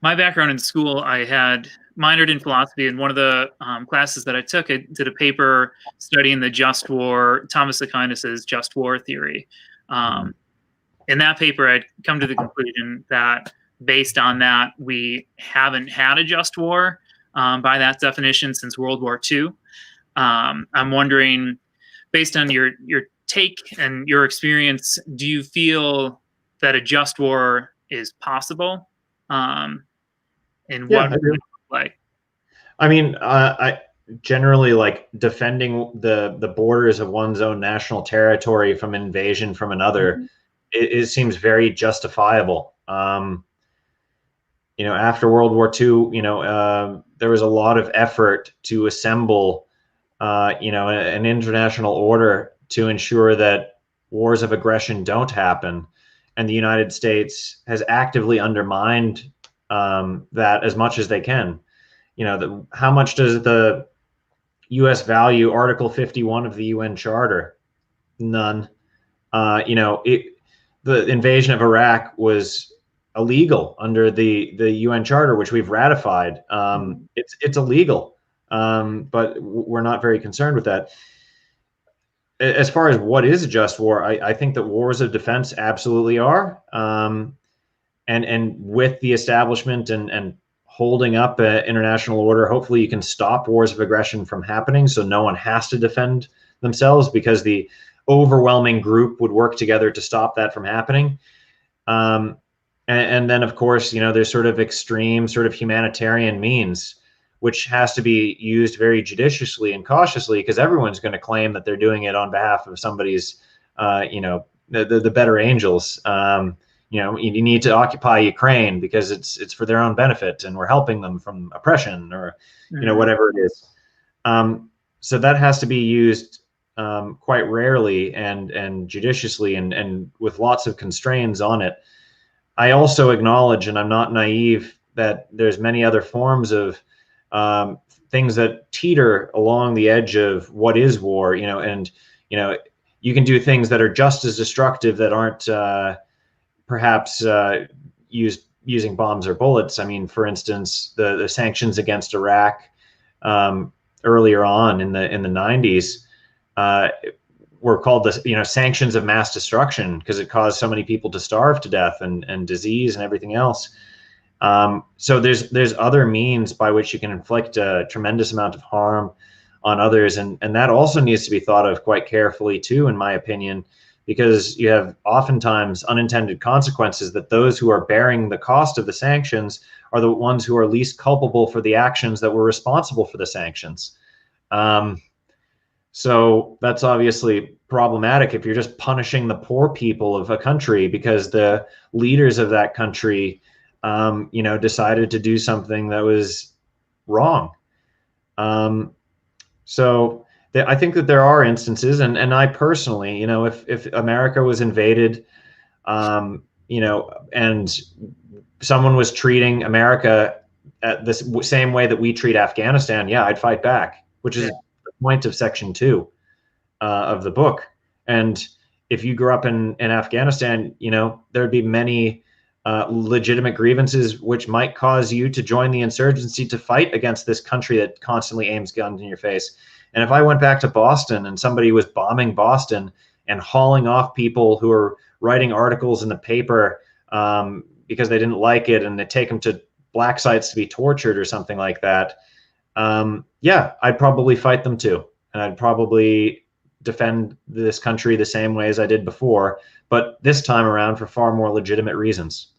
my background in school, I had minored in philosophy, and one of the classes that I took, I did a paper studying the just war, Thomas Aquinas's just war theory. In that paper, I'd come to the conclusion that based on that, we haven't had a just war by that definition since World War II. I'm wondering, based on your take and your experience, do you feel that a just war is possible? And what would it look like? I mean, I generally like defending the borders of one's own national territory from invasion from another. It seems very justifiable. After World War II, there was a lot of effort to assemble, an international order to ensure that wars of aggression don't happen. And the United States has actively undermined that as much as they can. How much does the U.S. value Article 51 of the UN Charter? None. The invasion of Iraq was illegal under the UN Charter, which we've ratified. It's illegal, but we're not very concerned with that. As far as what is a just war, I think that wars of defense absolutely are. And with the establishment and holding up an international order, hopefully you can stop wars of aggression from happening, so no one has to defend themselves, because the overwhelming group would work together to stop that from happening. And then, of course, there's sort of extreme sort of humanitarian means, which has to be used very judiciously and cautiously, because everyone's going to claim that they're doing it on behalf of somebody's, the better angels. You need to occupy Ukraine because it's for their own benefit, and we're helping them from oppression, or whatever it is. So that has to be used quite rarely and judiciously, and with lots of constraints on it. I also acknowledge, and I'm not naive, that there's many other forms of things that teeter along the edge of what is war, and you can do things that are just as destructive that aren't perhaps using bombs or bullets. I mean, for instance, the sanctions against Iraq earlier on in the 90s were called the sanctions of mass destruction, because it caused so many people to starve to death and disease and everything else. So there's other means by which you can inflict a tremendous amount of harm on others, and that also needs to be thought of quite carefully too, in my opinion, because you have oftentimes unintended consequences that those who are bearing the cost of the sanctions are the ones who are least culpable for the actions that were responsible for the sanctions. So that's obviously problematic if you're just punishing the poor people of a country because the leaders of that country, decided to do something that was wrong. I think that there are instances, and I personally, if America was invaded, and someone was treating America at the same way that we treat Afghanistan, yeah, I'd fight back, which is the point of Section 2 of the book. And if you grew up in Afghanistan, there'd be many legitimate grievances which might cause you to join the insurgency to fight against this country that constantly aims guns in your face. And if I went back to Boston and somebody was bombing Boston and hauling off people who are writing articles in the paper because they didn't like it, and they take them to black sites to be tortured or something like that, yeah, I'd probably fight them too. And I'd probably defend this country the same way as I did before, but this time around for far more legitimate reasons.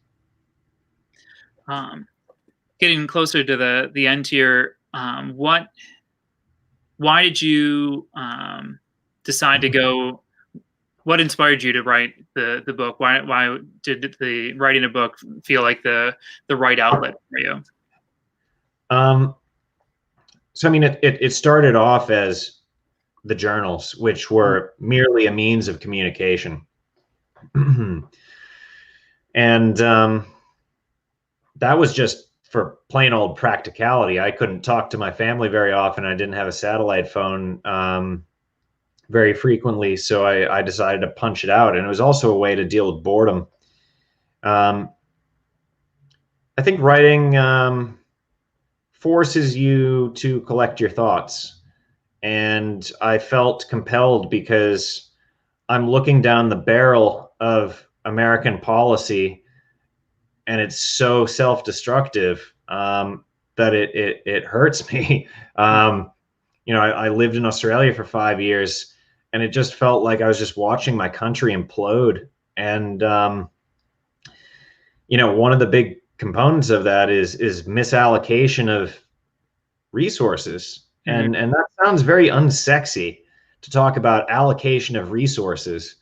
Getting closer to the end here, why did you decide to go? What inspired you to write the book? Why did the writing a book feel like the right outlet for you? So I mean, it started off as the journals, which were merely a means of communication. And that was just for plain old practicality. I couldn't talk to my family very often. I didn't have a satellite phone very frequently, so I decided to punch it out. And it was also a way to deal with boredom. I think writing forces you to collect your thoughts. And I felt compelled because I'm looking down the barrel of American policy, and it's so self-destructive that it hurts me. You know, I lived in Australia for 5 years, and it just felt like I was just watching my country implode. And you know, one of the big components of that is misallocation of resources, and that sounds very unsexy to talk about allocation of resources.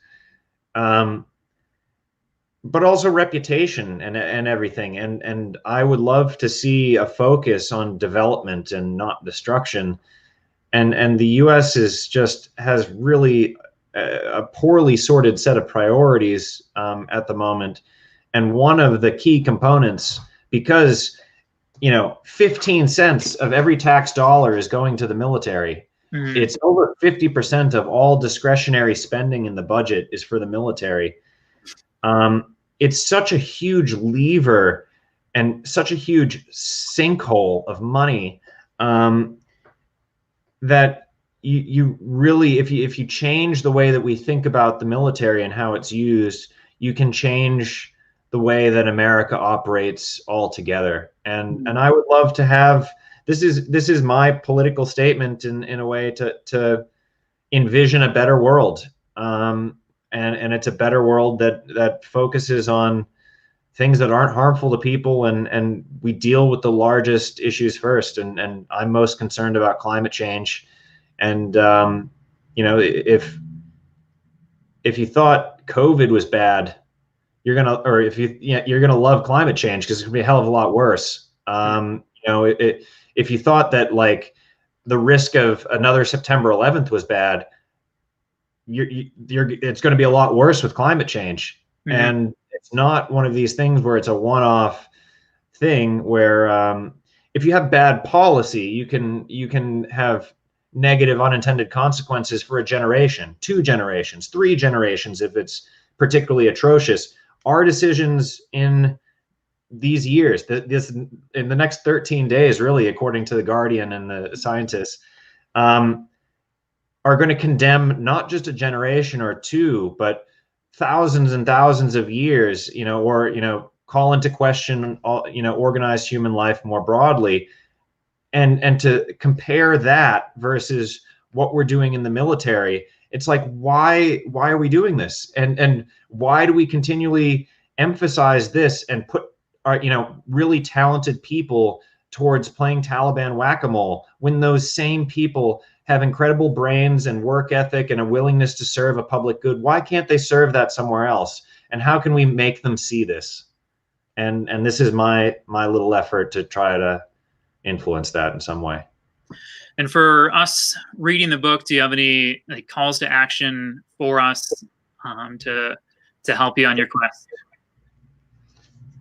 But also reputation and everything. And I would love to see a focus on development and not destruction. And the U.S. has really a poorly sorted set of priorities at the moment. And one of the key components, because, you know, 15 cents of every tax dollar is going to the military. It's over 50% of all discretionary spending in the budget is for the military. It's such a huge lever and such a huge sinkhole of money that you really, if you change the way that we think about the military and how it's used, you can change the way that America operates altogether. And I would love to have, this is my political statement in a way to envision a better world. And it's a better world that focuses on things that aren't harmful to people, and we deal with the largest issues first. And I'm most concerned about climate change. And you know, if you thought COVID was bad, you're gonna love climate change, because it's gonna be a hell of a lot worse. You know, if you thought that like the risk of another September 11th was bad, it's going to be a lot worse with climate change. And it's not one of these things where it's a one-off thing where if you have bad policy, you can have negative unintended consequences for a generation, 2 generations, 3 generations if it's particularly atrocious. Our decisions in these years, in the next 13 days, really, according to the Guardian and the scientists, are going to condemn not just a generation or 2, but thousands and thousands of years, you know, or, you know, call into question, you know, organized human life more broadly. And to compare that versus what we're doing in the military, it's like, why are we doing this? And why do we continually emphasize this and put our, you know, really talented people towards playing Taliban whack-a-mole, when those same people have incredible brains and work ethic and a willingness to serve a public good? Why can't they serve that somewhere else? And how can we make them see this? And this is my little effort to try to influence that in some way. And for us reading the book, do you have any like calls to action for us to help you on your quest?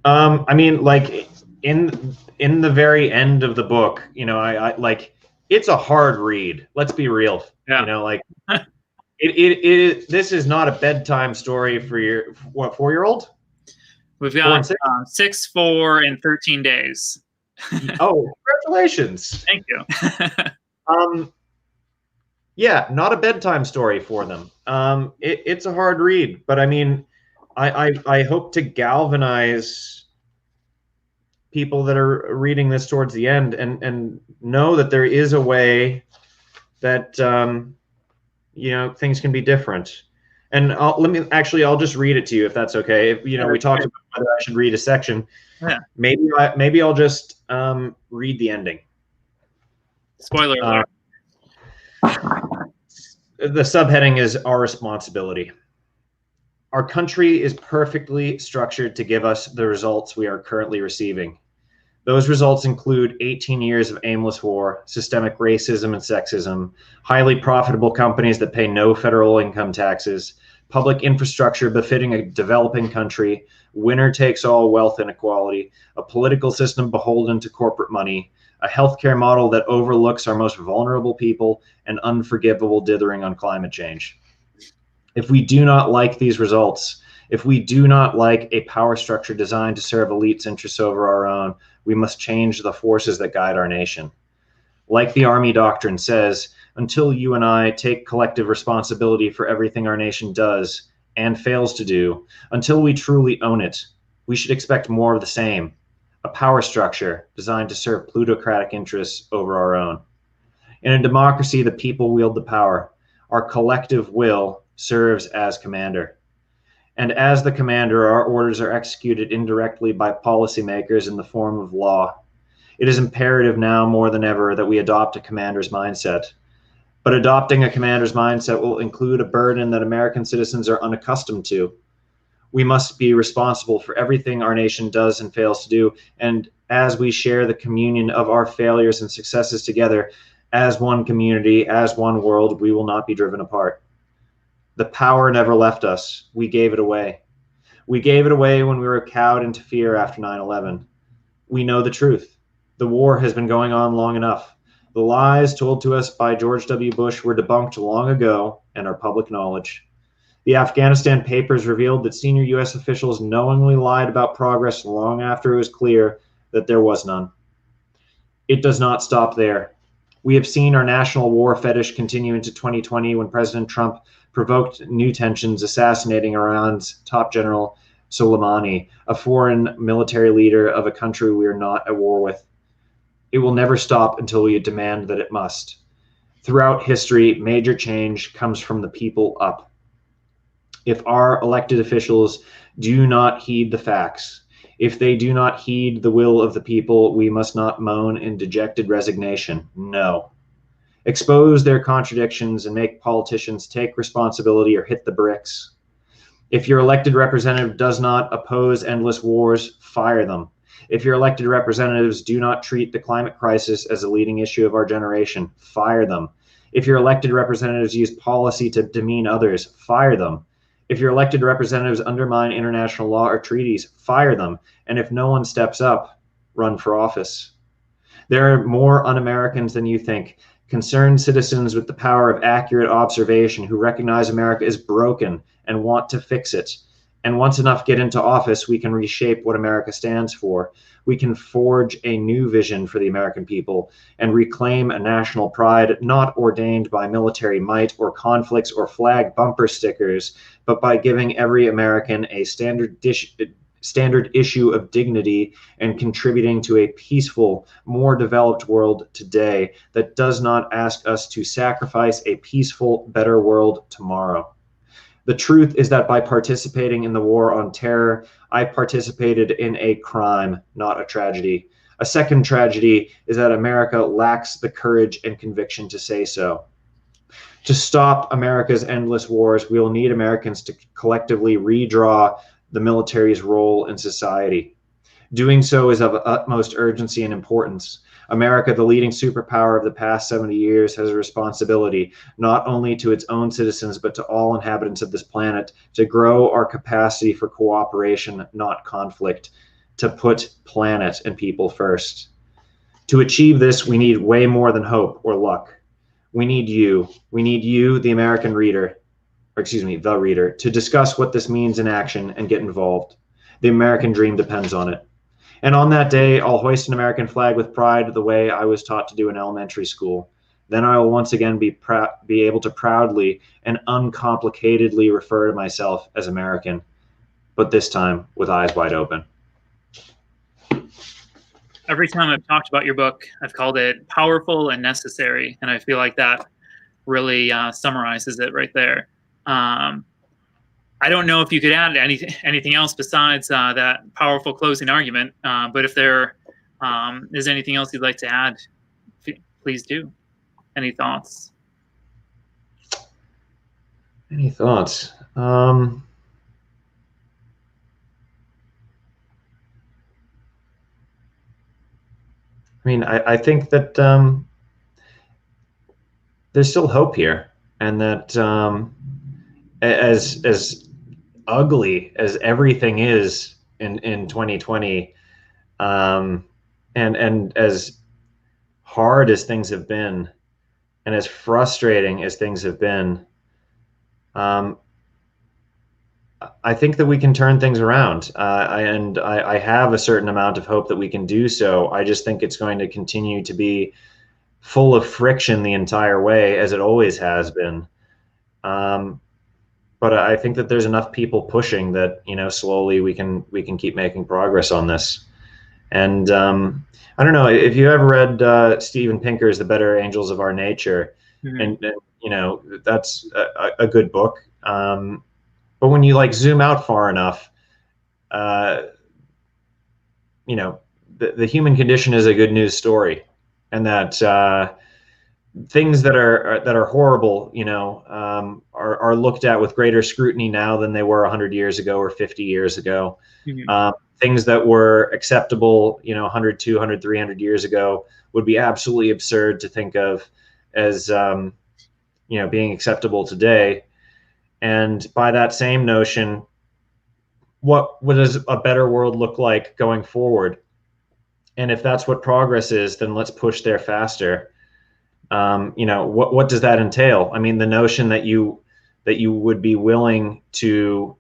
I mean, like in the very end of the book, you know, I like, it's a hard read. Let's be real. Yeah. You know, like this is not a bedtime story for your 4-year-old. We've got 6, 4, and 13 days. Oh, congratulations! Thank you. Yeah, not a bedtime story for them. It's a hard read, but I mean, I hope to galvanize people that are reading this towards the end, and know that there is a way that things can be different. And I'll just read it to you if that's okay. We talked about whether I should read a section. Yeah. Maybe I'll just read the ending. Spoiler alert. The subheading is Our Responsibility. Our country is perfectly structured to give us the results we are currently receiving. Those results include 18 years of aimless war, systemic racism and sexism, highly profitable companies that pay no federal income taxes, public infrastructure befitting a developing country, winner-takes-all wealth inequality, a political system beholden to corporate money, a healthcare model that overlooks our most vulnerable people, and unforgivable dithering on climate change. If we do not like these results, if we do not like a power structure designed to serve elites' interests over our own, we must change the forces that guide our nation. Like the Army doctrine says, until you and I take collective responsibility for everything our nation does and fails to do, until we truly own it, we should expect more of the same, a power structure designed to serve plutocratic interests over our own. In a democracy, the people wield the power. Our collective will serves as commander. And as the commander, our orders are executed indirectly by policymakers in the form of law. It is imperative now more than ever that we adopt a commander's mindset. But adopting a commander's mindset will include a burden that American citizens are unaccustomed to. We must be responsible for everything our nation does and fails to do. And as we share the communion of our failures and successes together, as one community, as one world, we will not be driven apart. The power never left us. We gave it away. We gave it away when we were cowed into fear after 9/11. We know the truth. The war has been going on long enough. The lies told to us by George W. Bush were debunked long ago and are public knowledge. The Afghanistan papers revealed that senior U.S. officials knowingly lied about progress long after it was clear that there was none. It does not stop there. We have seen our national war fetish continue into 2020 when President Trump provoked new tensions, assassinating Iran's top general Soleimani, a foreign military leader of a country we are not at war with. It will never stop until we demand that it must. Throughout history, major change comes from the people up. If our elected officials do not heed the facts, if they do not heed the will of the people, we must not moan in dejected resignation. No. Expose their contradictions and make politicians take responsibility or hit the bricks. If your elected representative does not oppose endless wars, fire them. If your elected representatives do not treat the climate crisis as a leading issue of our generation, fire them. If your elected representatives use policy to demean others, fire them. If your elected representatives undermine international law or treaties, fire them. And if no one steps up, run for office. There are more un-Americans than you think. Concerned citizens with the power of accurate observation who recognize America is broken and want to fix it. And once enough get into office, we can reshape what America stands for. We can forge a new vision for the American people and reclaim a national pride not ordained by military might or conflicts or flag bumper stickers, but by giving every American a standard issue of dignity and contributing to a peaceful, more developed world today that does not ask us to sacrifice a peaceful, better world tomorrow. The truth is that by participating in the war on terror, I participated in a crime, not a tragedy. A second tragedy is that America lacks the courage and conviction to say so. To stop America's endless wars, we will need Americans to collectively redraw the military's role in society. Doing so is of utmost urgency and importance. America, the leading superpower of the past 70 years, has a responsibility not only to its own citizens, but to all inhabitants of this planet to grow our capacity for cooperation, not conflict, to put planet and people first. To achieve this, we need way more than hope or luck. We need you. We need you, the American reader, the reader, to discuss what this means in action and get involved. The American dream depends on it. And on that day, I'll hoist an American flag with pride the way I was taught to do in elementary school. Then I will once again be able to proudly and uncomplicatedly refer to myself as American, but this time with eyes wide open. every time I've talked about your book, I've called it powerful and necessary, and I feel like that really summarizes it right there. Um, I don't know if you could add anything else besides that powerful closing argument, but if there is anything else you'd like to add, please do. Any thoughts? Any thoughts? I mean, I think that there's still hope here, and that as ugly as everything is in 2020, and as hard as things have been, and as frustrating as things have been, um, I think that we can turn things around, I have a certain amount of hope that we can do so. I just think it's going to continue to be full of friction the entire way, as it always has been. Um, but I think that there's enough people pushing that, slowly we can keep making progress on this. And I don't know if you ever read Steven Pinker's The Better Angels of Our Nature, Mm-hmm. and that's a good book. But when you like zoom out far enough, uh, the human condition is a good news story, and that things that are horrible, are looked at with greater scrutiny now than they were 100 years ago or 50 years ago. Mm-hmm. Things that were acceptable, 100, 200, 300 years ago would be absolutely absurd to think of as, being acceptable today. And by that same notion, what does a better world look like going forward? And if that's what progress is, then let's push there faster. What does that entail? I mean, the notion that you would be willing to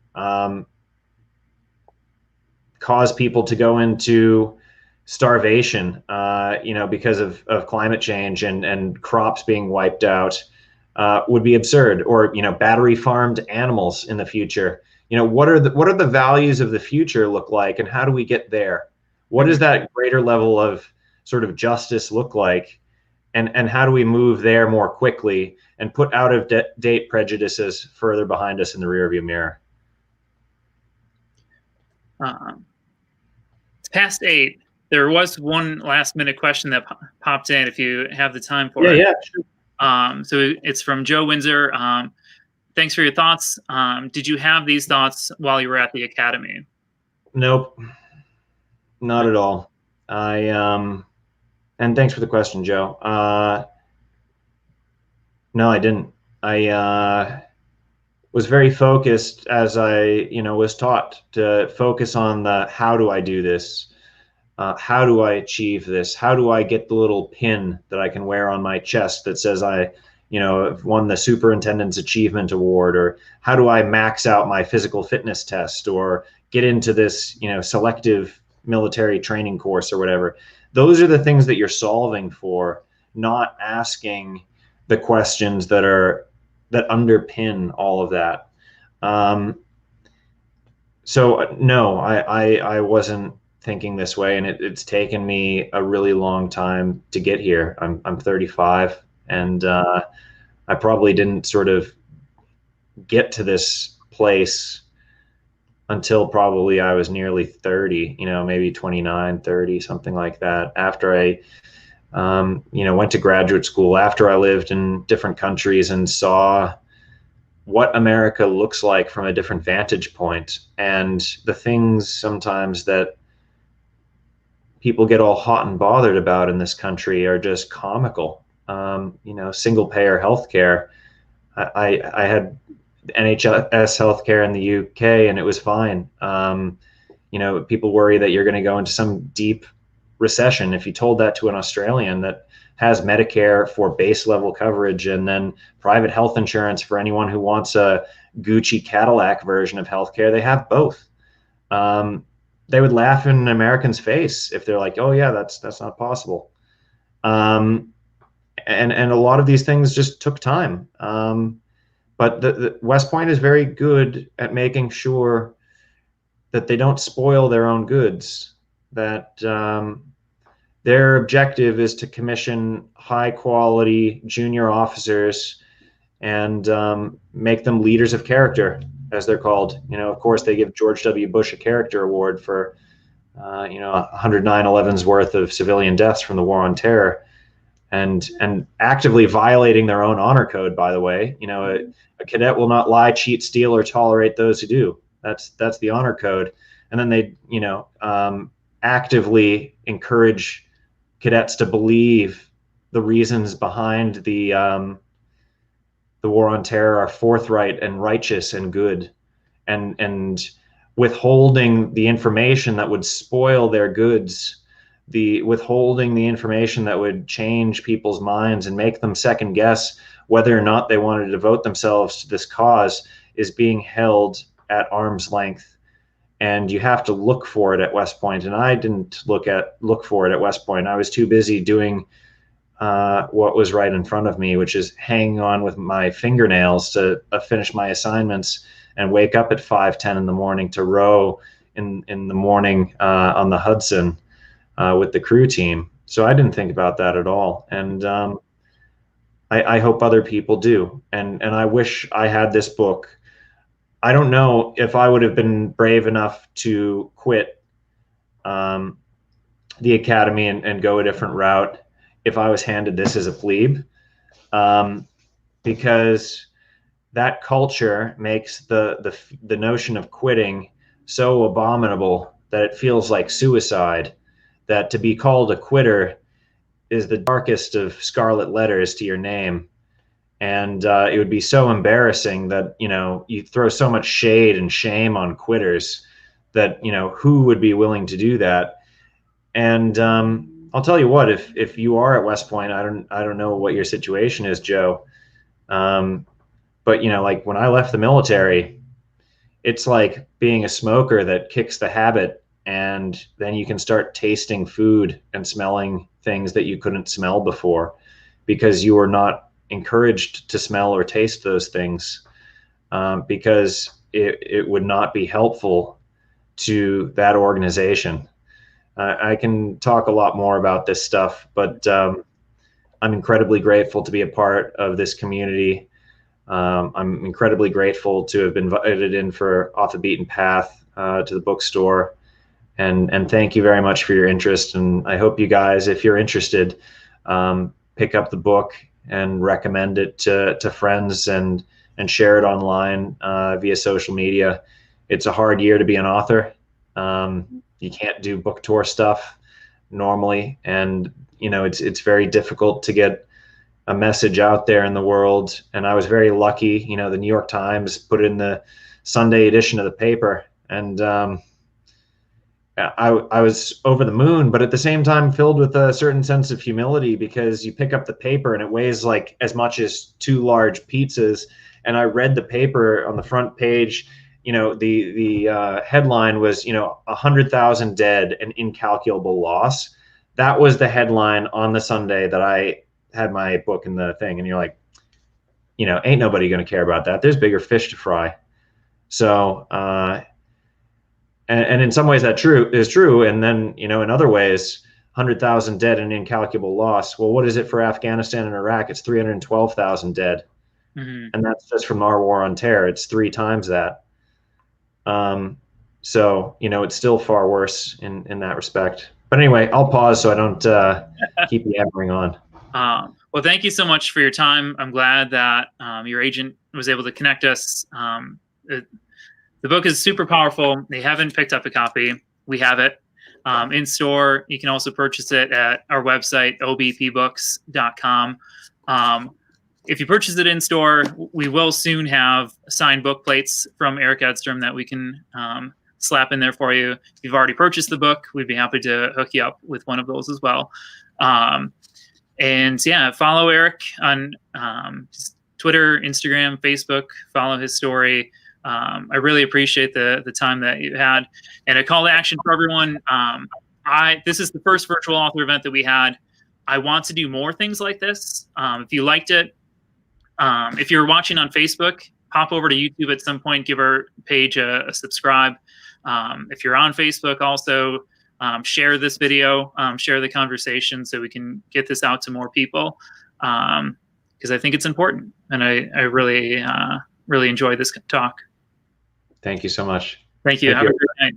cause people to go into starvation, because of climate change and crops being wiped out, would be absurd. Or battery farmed animals in the future. What are the values of the future look like, and how do we get there? What Mm-hmm. does that greater level of sort of justice look like? And how do we move there more quickly and put out of date prejudices further behind us in the rearview mirror? It's past 8. There was one last minute question that popped in, if you have the time for Yeah, it. yeah, sure. So it's from Joe Windsor. Thanks for your thoughts. Did you have these thoughts while you were at the academy? Nope, not at all. And thanks for the question, Joe. No, I didn't. I was very focused, as I was taught to focus on the how do I do this. How do I achieve this? How do I get the little pin that I can wear on my chest that says I, have won the Superintendent's Achievement Award? Or how do I max out my physical fitness test, or get into this, selective military training course or whatever? Those are the things that you're solving for, not asking the questions that underpin all of that. So no, I wasn't thinking this way, and it's taken me a really long time to get here. I'm 35, and I probably didn't sort of get to this place until probably I was nearly 30, maybe 29, 30, something like that. After I, went to graduate school, after I lived in different countries and saw what America looks like from a different vantage point, and the things sometimes that people get all hot and bothered about in this country are just comical. Single payer healthcare. I had NHS healthcare in the UK, and it was fine. People worry that you're going to go into some deep recession. If you told that to an Australian that has Medicare for base level coverage and then private health insurance for anyone who wants a Gucci Cadillac version of healthcare, they have both. They would laugh in an American's face if they're like, "Oh yeah, that's not possible." And a lot of these things just took time. But the West Point is very good at making sure that they don't spoil their own goods. That their objective is to commission high quality junior officers and make them leaders of character, as they're called. Of course, they give George W. Bush a character award for 109/11's worth of civilian deaths from the War on Terror, and actively violating their own honor code. By the way, a cadet will not lie, cheat, steal, or tolerate those who do. That's the honor code. And then they actively encourage cadets to believe the reasons behind the War on Terror are forthright and righteous and good, and withholding the information that would spoil their goods, withholding the information that would change people's minds and make them second guess whether or not they wanted to devote themselves to this cause, is being held at arm's length. And you have to look for it at West Point. And I didn't look for it at West Point. I was too busy doing what was right in front of me, which is hanging on with my fingernails to finish my assignments and wake up at 5:10 in the morning to row in the morning on the Hudson with the crew team. So I didn't think about that at all. And I hope other people do. And I wish I had this book. I don't know if I would have been brave enough to quit the academy and go a different route if I was handed this as a plebe, because that culture makes the notion of quitting so abominable that it feels like suicide, that to be called a quitter is the darkest of scarlet letters to your name. And it would be so embarrassing that, you throw so much shade and shame on quitters that, who would be willing to do that? And I'll tell you what, if you are at West Point, I don't know what your situation is, Joe. But like when I left the military, it's like being a smoker that kicks the habit, and then you can start tasting food and smelling things that you couldn't smell before because you were not encouraged to smell or taste those things, because it would not be helpful to that organization. I can talk a lot more about this stuff, but I'm incredibly grateful to be a part of this community. I'm incredibly grateful to have been invited in for Off the Beaten Path to the bookstore. And thank you very much for your interest. And I hope you guys, if you're interested, pick up the book and recommend it to friends and share it online via social media. It's a hard year to be an author. You can't do book tour stuff normally, and it's very difficult to get a message out there in the world. And I was very lucky. The New York Times put it in the Sunday edition of the paper, and I was over the moon, but at the same time filled with a certain sense of humility, because you pick up the paper and it weighs like as much as 2 large pizzas. And I read the paper on the front page. The headline was, 100,000 dead, an incalculable loss. That was the headline on the Sunday that I had my book in the thing. And you're like, ain't nobody going to care about that. There's bigger fish to fry. So, and in some ways that is true. And then, in other ways, 100,000 dead, an incalculable loss. Well, what is it for Afghanistan and Iraq? It's 312,000 dead. Mm-hmm. And that's just from our war on terror. It's 3 times that. So, it's still far worse in that respect. But anyway, I'll pause so I don't keep yammering on. Well, thank you so much for your time. I'm glad that your agent was able to connect us. The book is super powerful. They haven't picked up a copy. We have it in store. You can also purchase it at our website, obpbooks.com. If you purchase it in store, we will soon have signed book plates from Erik Edstrom that we can slap in there for you. If you've already purchased the book, we'd be happy to hook you up with one of those as well. And yeah, follow Erik on Twitter, Instagram, Facebook. Follow his story. I really appreciate the time that you had. And a call to action for everyone. This is the first virtual author event that we had. I want to do more things like this. If you liked it, if you're watching on Facebook, pop over to YouTube at some point, give our page a subscribe. If you're on Facebook, also share this video, share the conversation so we can get this out to more people, because I think it's important. And I really, really enjoyed this talk. Thank you so much. Thank you. Have a great night.